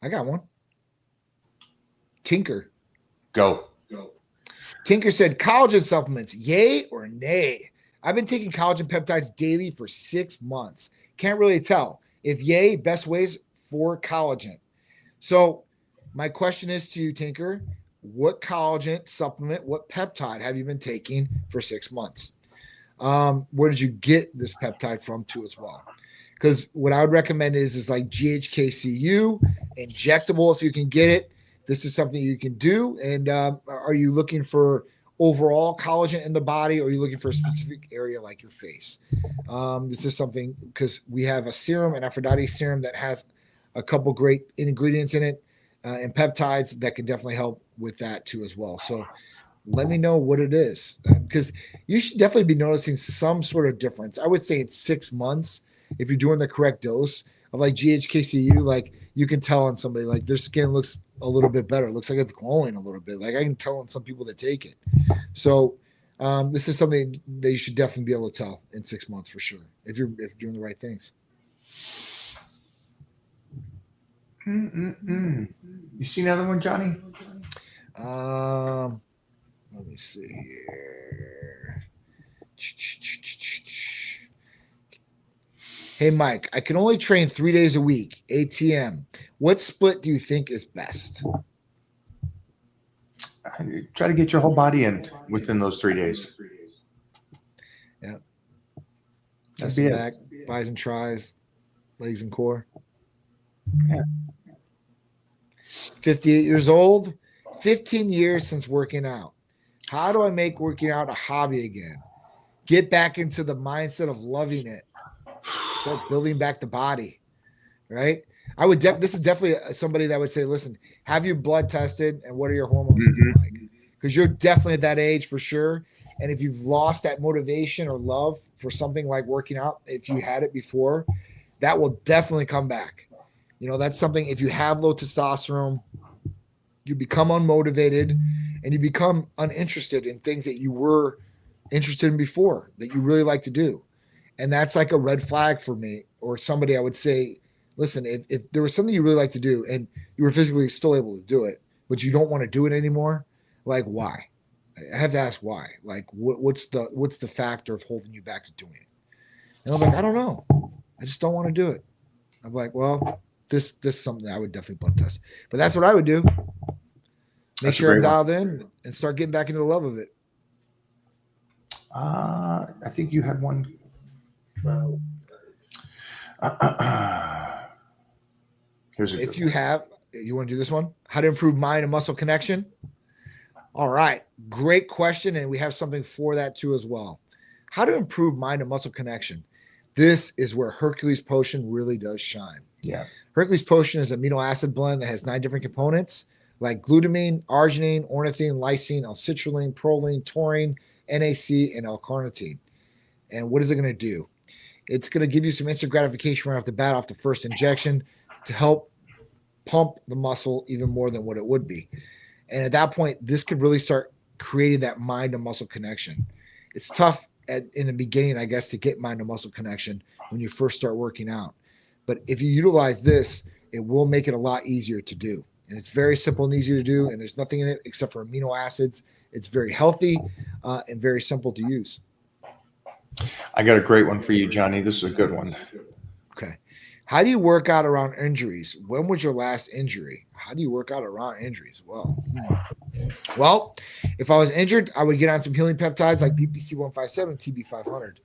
I got one. Tinker. Go. Tinker said, collagen supplements, yay or nay? I've been taking collagen peptides daily for 6 months. Can't really tell. If yay, best ways for collagen. So my question is to you, Tinker, what collagen supplement, what peptide have you been taking for 6 months? Where did you get this peptide from too as well? Because what I would recommend is like GHKCU, injectable if you can get it. This is something you can do. And are you looking for overall collagen in the body, or are you looking for a specific area like your face? This is something because we have a serum, an Aphrodite serum that has a couple great ingredients in it and peptides that can definitely help with that too as well. So let me know what it is, because you should definitely be noticing some sort of difference. I would say it's 6 months if you're doing the correct dose of like GHKCU. Like you can tell on somebody like their skin looks a little bit better. It looks like it's glowing a little bit. Like I can tell on some people that take it. So this is something that you should definitely be able to tell in 6 months for sure if you're doing the right things. You see another one, Johnny? Let me see here. Hey, Mike, I can only train 3 days a week, ATM. What split do you think is best? Try to get your whole body in within those 3 days. Yeah. That'd Chest be and it. back, bis and tris, legs and core. Yeah. 58 years old, 15 years since working out. How do I make working out a hobby again? Get back into the mindset of loving it. Start building back the body, right? I would. This is definitely somebody that would say, "Listen, have you blood tested, and what are your hormones looking like?" Because you're definitely at that age for sure. And if you've lost that motivation or love for something like working out, if you had it before, that will definitely come back. You know, that's something. If you have low testosterone, you become unmotivated, and you become uninterested in things that you were interested in before that you really like to do. And that's like a red flag for me or somebody. I would say, listen, if there was something you really like to do and you were physically still able to do it, but you don't want to do it anymore, like why? I have to ask why. Like what's the factor of holding you back to doing it? And I'm like, I don't know. I just don't want to do it. I'm like, well, this is something I would definitely blood test. But that's what I would do. Make That's a sure I'm great one. dialed in and start getting back into the love of it. I think you had one. Here's a If good you one. have, you want to do this one? How to improve mind and muscle connection? All right. Great question. And we have something for that too as well. How to improve mind and muscle connection. This is where Hercules Potion really does shine. Yeah. Hercules Potion is an amino acid blend that has 9 different components like glutamine, arginine, ornithine, lysine, L-citrulline, proline, taurine, NAC, and L-carnitine. And what is it going to do? It's going to give you some instant gratification right off the bat, off the first injection, to help pump the muscle even more than what it would be. And at that point, this could really start creating that mind and muscle connection. It's tough in the beginning, I guess, to get mind and muscle connection when you first start working out. But if you utilize this, it will make it a lot easier to do. And it's very simple and easy to do. And there's nothing in it except for amino acids. It's very healthy and very simple to use. I got a great one for you, Johnny. This is a good one. Okay. How do you work out around injuries? When was your last injury? How do you work out around injuries? Well, if I was injured, I would get on some healing peptides like BPC 157, TB 500.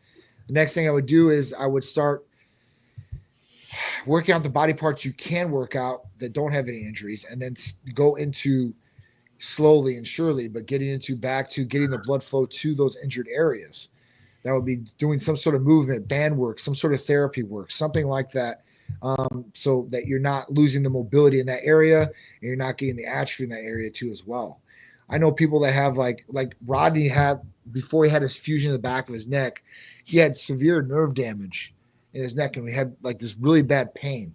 The next thing I would do is I would start working out the body parts you can work out that don't have any injuries, and then go into slowly and surely, but back to getting the blood flow to those injured areas. That would be doing some sort of movement, band work, some sort of therapy work, something like that, so that you're not losing the mobility in that area and you're not getting the atrophy in that area too as well. I know people that have like Rodney had before he had his fusion in the back of his neck, he had severe nerve damage in his neck and he had like this really bad pain.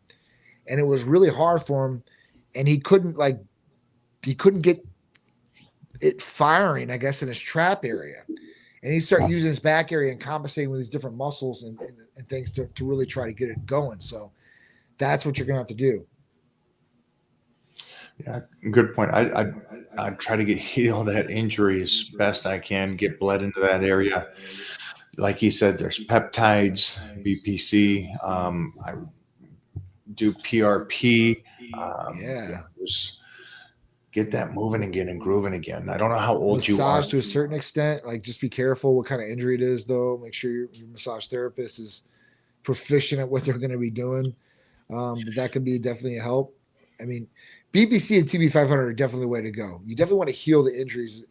And it was really hard for him. And he couldn't get it firing, I guess, in his trap area. And he started using his back area and compensating with these different muscles and things to really try to get it going. So that's what you're going to have to do. Yeah, good point. I try to heal that injury as best I can, get blood into that area. Like he said, there's peptides, BPC. I do PRP. Yeah. Just get that moving again and grooving again. I don't know how old you are. Massage to a certain extent. Like, just be careful what kind of injury it is, though. Make sure your massage therapist is proficient at what they're going to be doing. But that could be definitely a help. I mean, BBC and TB500 are definitely the way to go. You definitely want to heal the injuries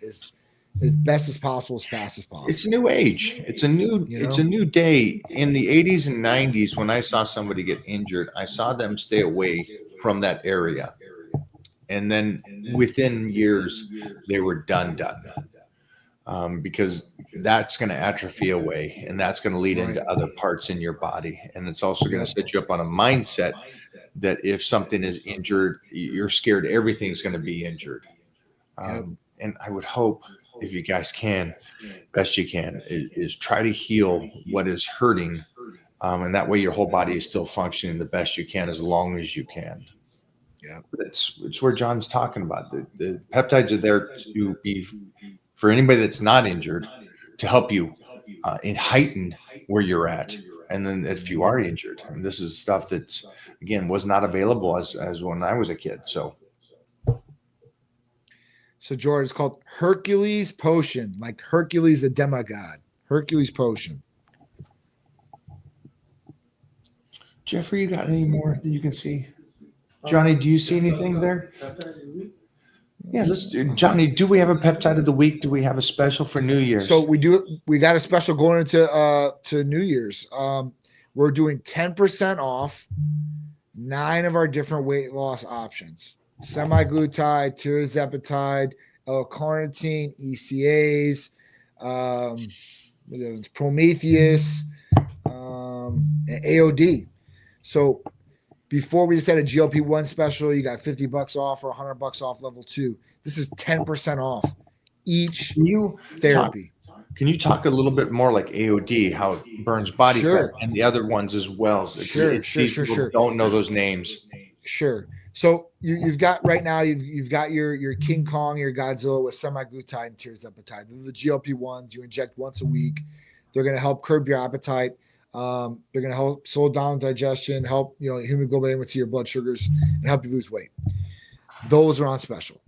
as best as possible, as fast as possible. It's a new age. It's a new day. In the 80s and 90s, when I saw somebody get injured, I saw them stay away from that area. And then within years, they were done. Because that's going to atrophy away, and that's going to lead into other parts in your body. And it's also going to set you up on a mindset that if something is injured, you're scared everything's going to be injured. And I would hope, if you guys can, best you can, is try to heal what is hurting. And that way your whole body is still functioning the best you can, as long as you can. Yeah. It's where John's talking about. The peptides are there to be, for anybody that's not injured, to help you and heighten where you're at. And then if you are injured, and this is stuff that, again, was not available as when I was a kid. So George, it's called Hercules Potion, like Hercules the demigod. Hercules Potion. Jeffrey, you got any more that you can see? Johnny, do you see anything there? Yeah, let's do. Johnny, do we have a peptide of the week? Do we have a special for New Year's? So we do. We got a special going into to New Year's. We're doing 10% off 9 of our different weight loss options: semaglutide, tirzepatide, L-carnitine, ECAs, Prometheus, and AOD. So before we just had a GLP-1 special, you got $50 off or $100 off level 2. This is 10% off each therapy. Can you talk a little bit more like AOD, how it burns body fat, and the other ones as well? Sure. Don't know those names. Sure. So you've got right now, you've got your King Kong, your Godzilla with semaglutide and tirzepatide. They're the GLP-1s you inject once a week. They're going to help curb your appetite. They're going to help slow down digestion, help hemoglobin A1C, your blood sugars, and help you lose weight. Those are on special.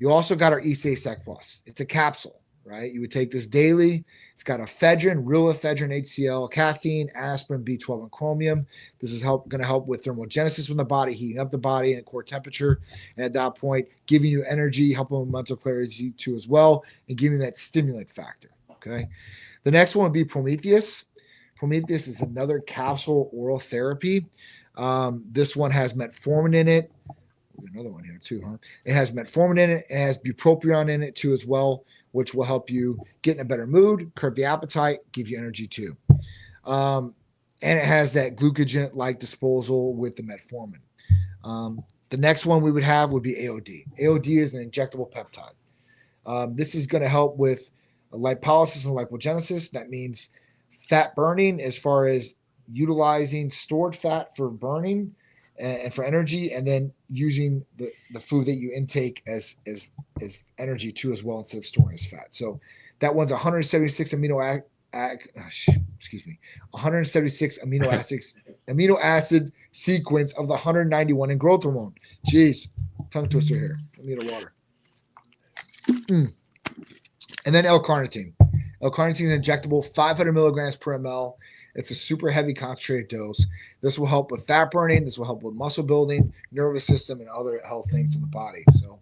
You also got our ECA Sec Plus. It's a capsule, right? You would take this daily. It's got ephedrine, real ephedrine, HCl, caffeine, aspirin, B12, and chromium. This is going to help with thermogenesis in the body, heating up the body at core temperature, and at that point, giving you energy, helping with mental clarity too as well, and giving you that stimulant factor. Okay. The next one would be Prometheus. Prometheus is another capsule oral therapy. This one has metformin in it. Another one here too, huh? It has metformin in it. It has bupropion in it too as well, which will help you get in a better mood, curb the appetite, give you energy too. And it has that glucogen-like disposal with the metformin. The next one we would have would be AOD. AOD is an injectable peptide. This is going to help with lipolysis and lipogenesis. That means fat burning, as far as utilizing stored fat for burning and for energy, and then using the food that you intake as energy too as well, instead of storing as fat. So that one's 176 amino acid sequence of the 191 in growth hormone. Jeez, tongue twister here. Let me get a water. And then L-carnitine. L-carnitine is injectable, 500 milligrams per ml. It's a super heavy concentrated dose. This will help with fat burning. This will help with muscle building, nervous system, and other health things in the body. So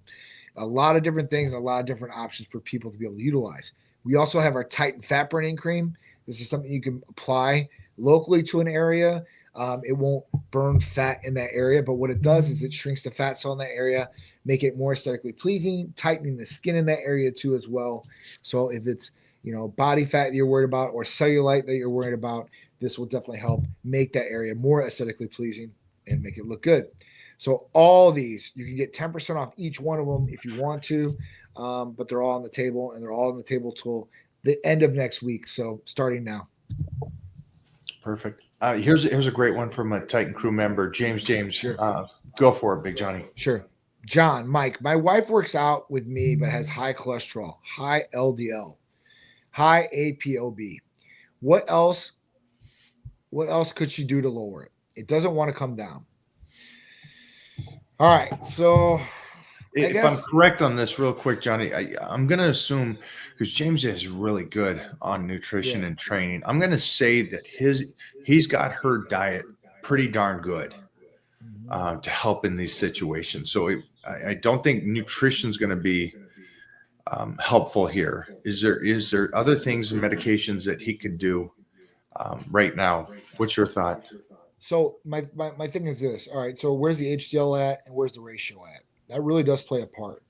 a lot of different things and a lot of different options for people to be able to utilize. We also have our Titan fat burning cream. This is something you can apply locally to an area. It won't burn fat in that area, but what it does is it shrinks the fat cell in that area, make it more aesthetically pleasing, tightening the skin in that area too as well. So if it's body fat that you're worried about or cellulite that you're worried about, this will definitely help make that area more aesthetically pleasing and make it look good. So all these, you can get 10% off each one of them if you want to, but they're all on the table, and they're all on the table till the end of next week. So starting now. Perfect. Here's a great one from a Titan crew member, James. Sure. Go for it, Big Johnny. Sure. John, Mike, my wife works out with me, but has high cholesterol, high LDL, high APOB. What else could she do to lower it? It doesn't want to come down. All right. So If I'm correct on this, real quick, Johnny, I'm going to assume because James is really good on nutrition and training. I'm going to say that he's got her diet pretty darn good to help in these situations. So I don't think nutrition is going to be helpful here. Is there other things and medications that he could do right now? What's your thought? So my thing is this. All right. So where's the HDL at and where's the ratio at? That really does play a part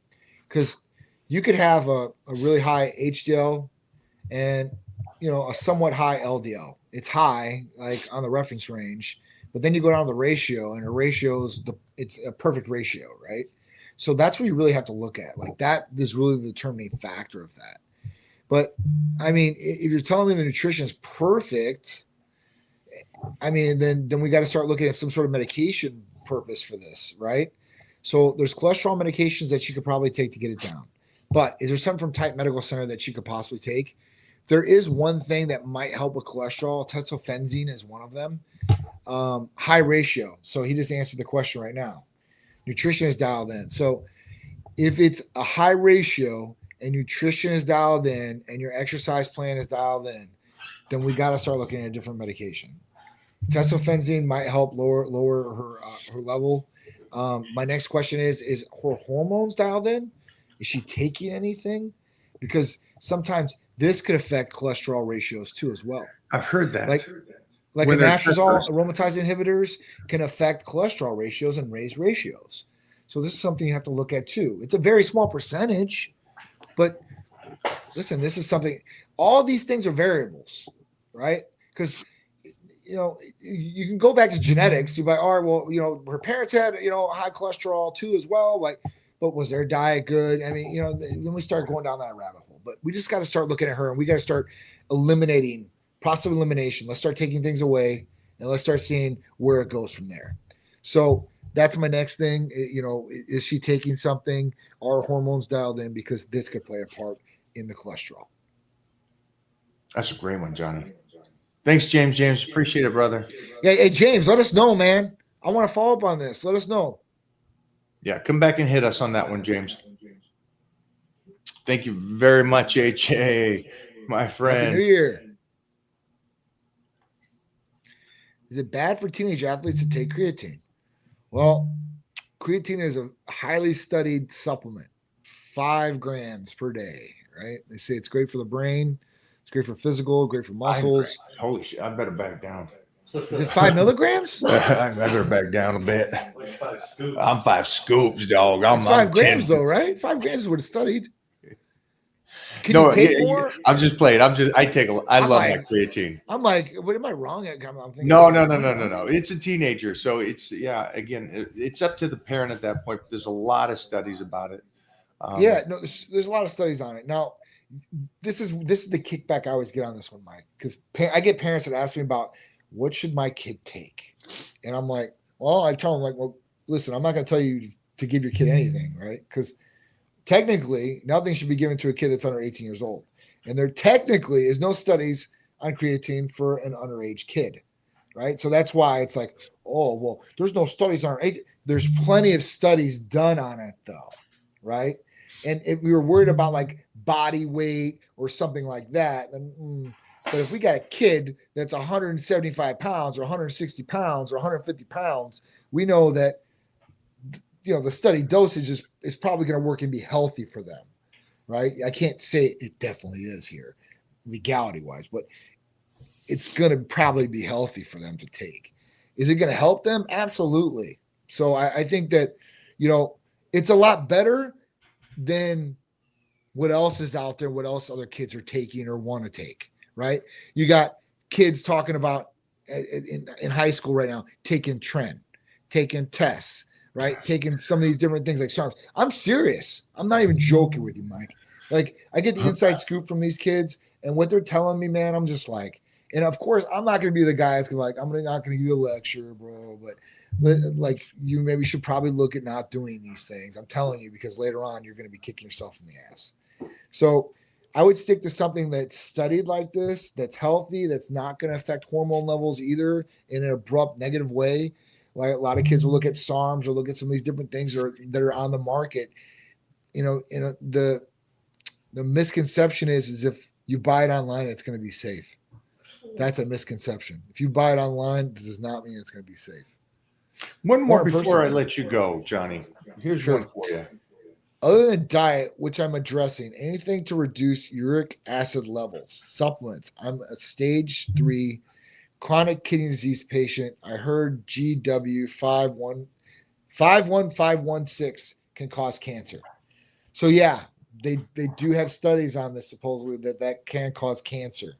because you could have a really high HDL and a somewhat high LDL. It's high, like on the reference range, but then you go down to the ratio, and the ratio is it's a perfect ratio, right? So that's what you really have to look at. Like that is really the determining factor of that. But I mean, if you're telling me the nutrition is perfect, I mean, then we got to start looking at some sort of medication purpose for this, right? So there's cholesterol medications that you could probably take to get it down. But is there something from Type Medical Center that you could possibly take? There is one thing that might help with cholesterol. Tesofensine is one of them. High ratio. So he just answered the question right now. Nutrition is dialed in. So if it's a high ratio and nutrition is dialed in and your exercise plan is dialed in, then we got to start looking at a different medication. Tesofensine might help lower her level. My next question is her hormones dialed in? Is she taking anything? Because sometimes this could affect cholesterol ratios too as well. I've heard that. Like anastrozole aromatase inhibitors can affect cholesterol ratios and raise ratios. So this is something you have to look at too. It's a very small percentage, but listen, this is something. All these things are variables, right? Because you can go back to genetics. You're like, all right, well, her parents had, high cholesterol too as well. Like, but was their diet good? I mean, then we start going down that rabbit hole. But we just got to start looking at her, and we got to start eliminating process of elimination. Let's start taking things away, and let's start seeing where it goes from there. So that's my next thing. Is she taking something? Are hormones dialed in? Because this could play a part in the cholesterol. That's a great one, Johnny. Thanks, James. James, appreciate it, brother. Yeah, hey, James, let us know, man. I want to follow up on this. Let us know. Yeah, come back and hit us on that one, James. Thank you very much, HA, my friend. Happy New Year. Is it bad for teenage athletes to take creatine? Well, creatine is a highly studied supplement, 5 grams per day, right? They say it's great for the brain. It's great for physical, great for muscles. Holy shit, I better back down. Is it 5 milligrams? I better back down a bit. Like 5 scoops. I'm 5 scoops, dog. It's 5 grams, 10. though, right? 5 grams is what it's studied. Can you take more? I'm just playing. I love my creatine. I'm like, what am I wrong? I'm thinking No. It's a teenager. So it's up to the parent at that point. There's a lot of studies about it. There's a lot of studies on it. Now, this is the kickback I always get on this one, Mike, because I get parents that ask me about what should my kid take, and I'm like, well, I tell them like, well, listen, I'm not going to tell you to give your kid anything, right? Because technically, nothing should be given to a kid that's under 18 years old, and there technically is no studies on creatine for an underage kid, right? So that's why it's like, oh, well, there's no studies on it. There's plenty of studies done on it, though, right? And if we were worried about like body weight or something like that, then but if we got a kid that's 175 pounds or 160 pounds or 150 pounds, we know that the study dosage is probably going to work and be healthy for them, right? I can't say it definitely is here, legality wise, but it's going to probably be healthy for them to take. Is it going to help them? Absolutely. So I think that it's a lot better than what else is out there, what else other kids are taking or want to take, right? You got kids talking about in high school right now, taking Tren, taking tests, right? Taking some of these different things like SARMs. I'm serious. I'm not even joking with you, Mike. Like I get the inside scoop from these kids and what they're telling me, man, I'm just like, and of course I'm not going to be the guy that's going to like, I'm not going to give you a lecture, bro, but like you maybe should probably look at not doing these things. I'm telling you, because later on you're going to be kicking yourself in the ass. So I would stick to something that's studied like this, that's healthy, that's not going to affect hormone levels either in an abrupt negative way. Like a lot of kids will look at SARMs or look at some of these different things that are on the market. The misconception is if you buy it online, it's going to be safe. That's a misconception. If you buy it online, this does not mean it's going to be safe. One more Or in before I person. let you go, Johnny. Here's Sure. one for you. Other than diet, which I'm addressing, anything to reduce uric acid levels, supplements. I'm a stage 3 chronic kidney disease patient. I heard GW 51516 can cause cancer. So yeah, they do have studies on this supposedly that can cause cancer.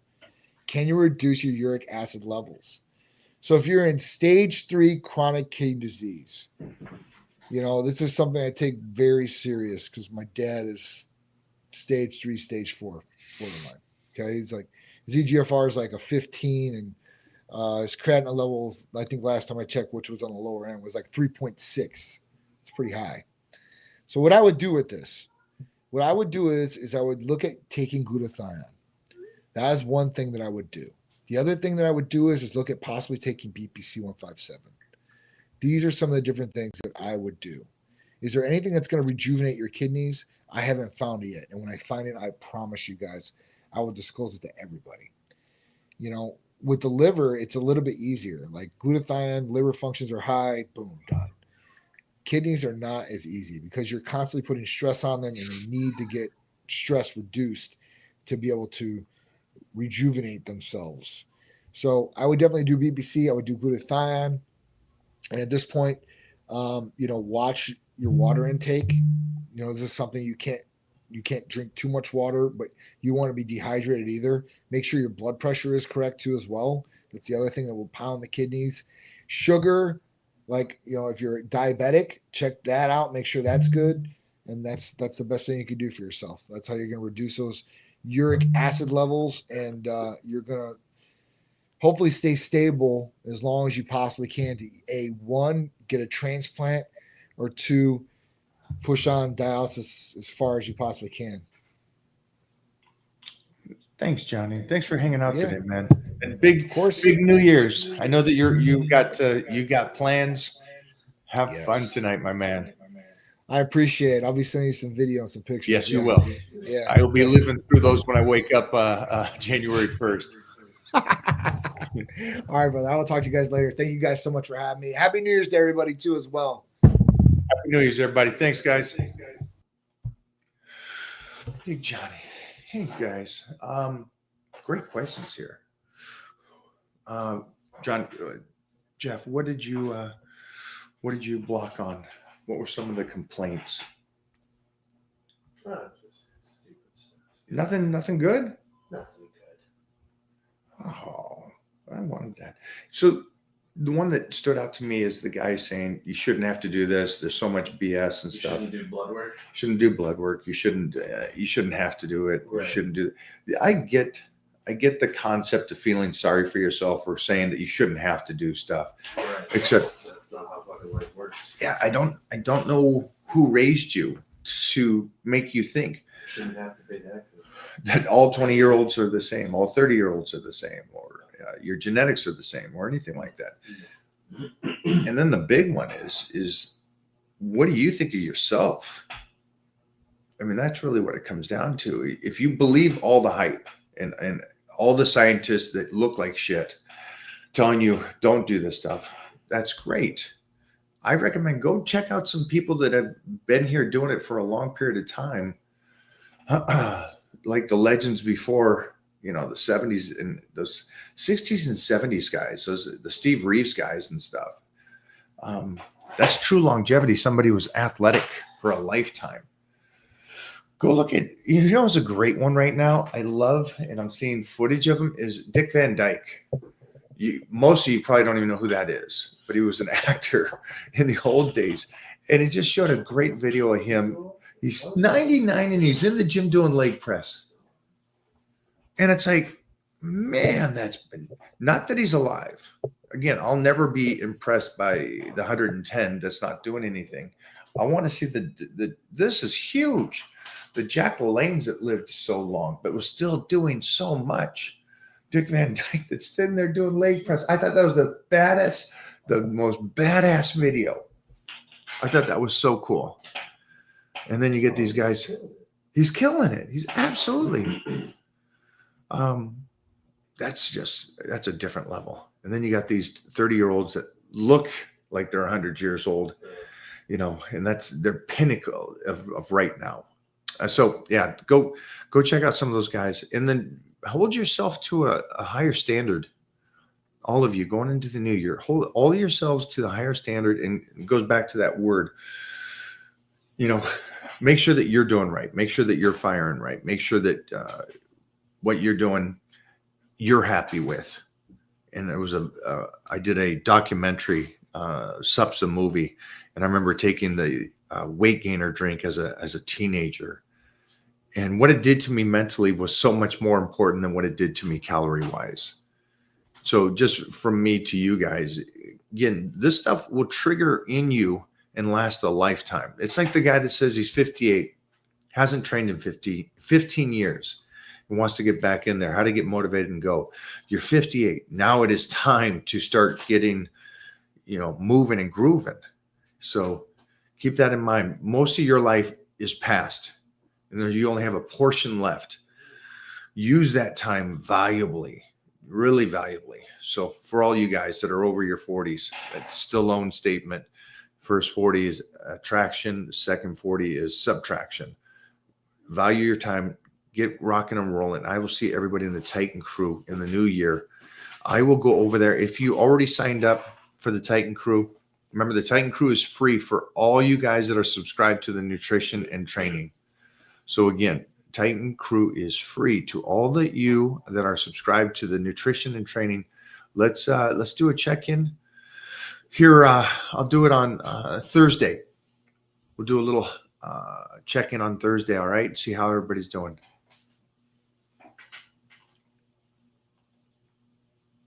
Can you reduce your uric acid levels? So if you're in stage 3 chronic kidney disease, this is something I take very serious because my dad is stage 3, stage 4 borderline. Okay, he's like his EGFR is like a 15, and his creatinine levels, I think last time I checked, which was on the lower end, was like 3.6. It's pretty high. So what I would do with this, what I would do is I would look at taking glutathione. That is one thing that I would do. The other thing that I would do is look at possibly taking BPC 157. These are some of the different things that I would do. Is there anything that's going to rejuvenate your kidneys? I haven't found it yet. And when I find it, I promise you guys, I will disclose it to everybody. With the liver, it's a little bit easier. Like glutathione, liver functions are high, boom, done. Kidneys are not as easy because you're constantly putting stress on them and they need to get stress reduced to be able to rejuvenate themselves. So I would definitely do BPC. I would do glutathione. And at this point, watch your water intake. This is something you can't drink too much water, but you want to be dehydrated either. Make sure your blood pressure is correct too as well. That's the other thing that will pound the kidneys. Sugar, if you're diabetic, check that out. Make sure that's good. And that's the best thing you can do for yourself. That's how you're going to reduce those uric acid levels, and you're going to hopefully stay stable as long as you possibly can to one, get a transplant, or two, push on dialysis as far as you possibly can. Thanks, Johnny. Thanks for hanging out Yeah. today, man. And big course. New Year's. I know that you got plans. Have Yes. fun tonight, my man. I appreciate it. I'll be sending you some video and some pictures. Yes, you will. Yeah. I will be living through those when I wake up January 1st. All right, brother. I will talk to you guys later. Thank you guys so much for having me. Happy New Year's to everybody too as well. Happy New Year's, everybody. Thanks, guys. Hey, Johnny. Hey, guys. Great questions here. Jeff, what did you block on? What were some of the complaints? Just stupid stuff. Nothing good? Nothing good. Oh, I wanted that. So the one that stood out to me is the guy saying you shouldn't have to do this. There's so much BS and You stuff. shouldn't do blood work. Shouldn't do blood work. You shouldn't have to do it. Right. You shouldn't do it. I get the concept of feeling sorry for yourself or saying that you shouldn't have to do stuff. Right. Except That's not how fucking life works. yeah, I don't know who raised you to make you think Shouldn't have to pay taxes. that all 20-year-olds are the same, all 30-year-olds are the same, or your genetics are the same, or anything like that. And then the big one is what do you think of yourself? I mean, that's really what it comes down to. If you believe all the hype and all the scientists that look like shit telling you don't do this stuff, that's great. I recommend go check out some people that have been here doing it for a long period of time, like the legends before, the 70s and those 60s and 70s guys, the Steve Reeves guys and stuff. That's true longevity. Somebody who was athletic for a lifetime. Go look at, it's a great one right now. I love, and I'm seeing footage of him, is Dick Van Dyke. Most of you probably don't even know who that is, but he was an actor in the old days. And it just showed a great video of him. He's 99 and he's in the gym doing leg press. And it's like, man, not that he's alive. Again, I'll never be impressed by the 110 that's not doing anything. I want to see this is huge. The Jack LaLanne's that lived so long, but was still doing so much. Dick Van Dyke that's sitting there doing leg press. I thought that was the baddest the most badass video. I thought that was so cool. And then you get these guys. He's killing it. He's absolutely. That's a different level. And then you got these 30-year-olds that look like they're 100 years old, and that's their pinnacle of right now. So yeah, go check out some of those guys, and then hold yourself to a higher standard. All of you going into the new year, hold all yourselves to the higher standard, and it goes back to that word. Make sure that you're doing right. Make sure that you're firing right. Make sure that what you're doing, you're happy with. And it was I did a documentary, SUP's a movie, and I remember taking the weight gainer drink as a teenager, and what it did to me mentally was so much more important than what it did to me calorie wise. So just from me to you guys, again, this stuff will trigger in you and last a lifetime. It's like the guy that says he's 58, hasn't trained in 15 years, and wants to get back in there, how to get motivated and go. You're 58. Now it is time to start getting, moving and grooving. So keep that in mind. Most of your life is past, and you only have a portion left. Use that time valuably, really valuably. So for all you guys that are over your 40s, that Stallone statement, first 40 is attraction, second 40 is subtraction. Value your time, get rocking and rolling. I will see everybody in the Titan crew in the new year. I will go over there. If you already signed up for the Titan crew, remember the Titan crew is free for all you guys that are subscribed to the nutrition and training. So again, Titan crew is free to all that you that are subscribed to the nutrition and training. Let's do a check-in here. I'll do it on Thursday. We'll do a little check-in on Thursday. All right. See how everybody's doing.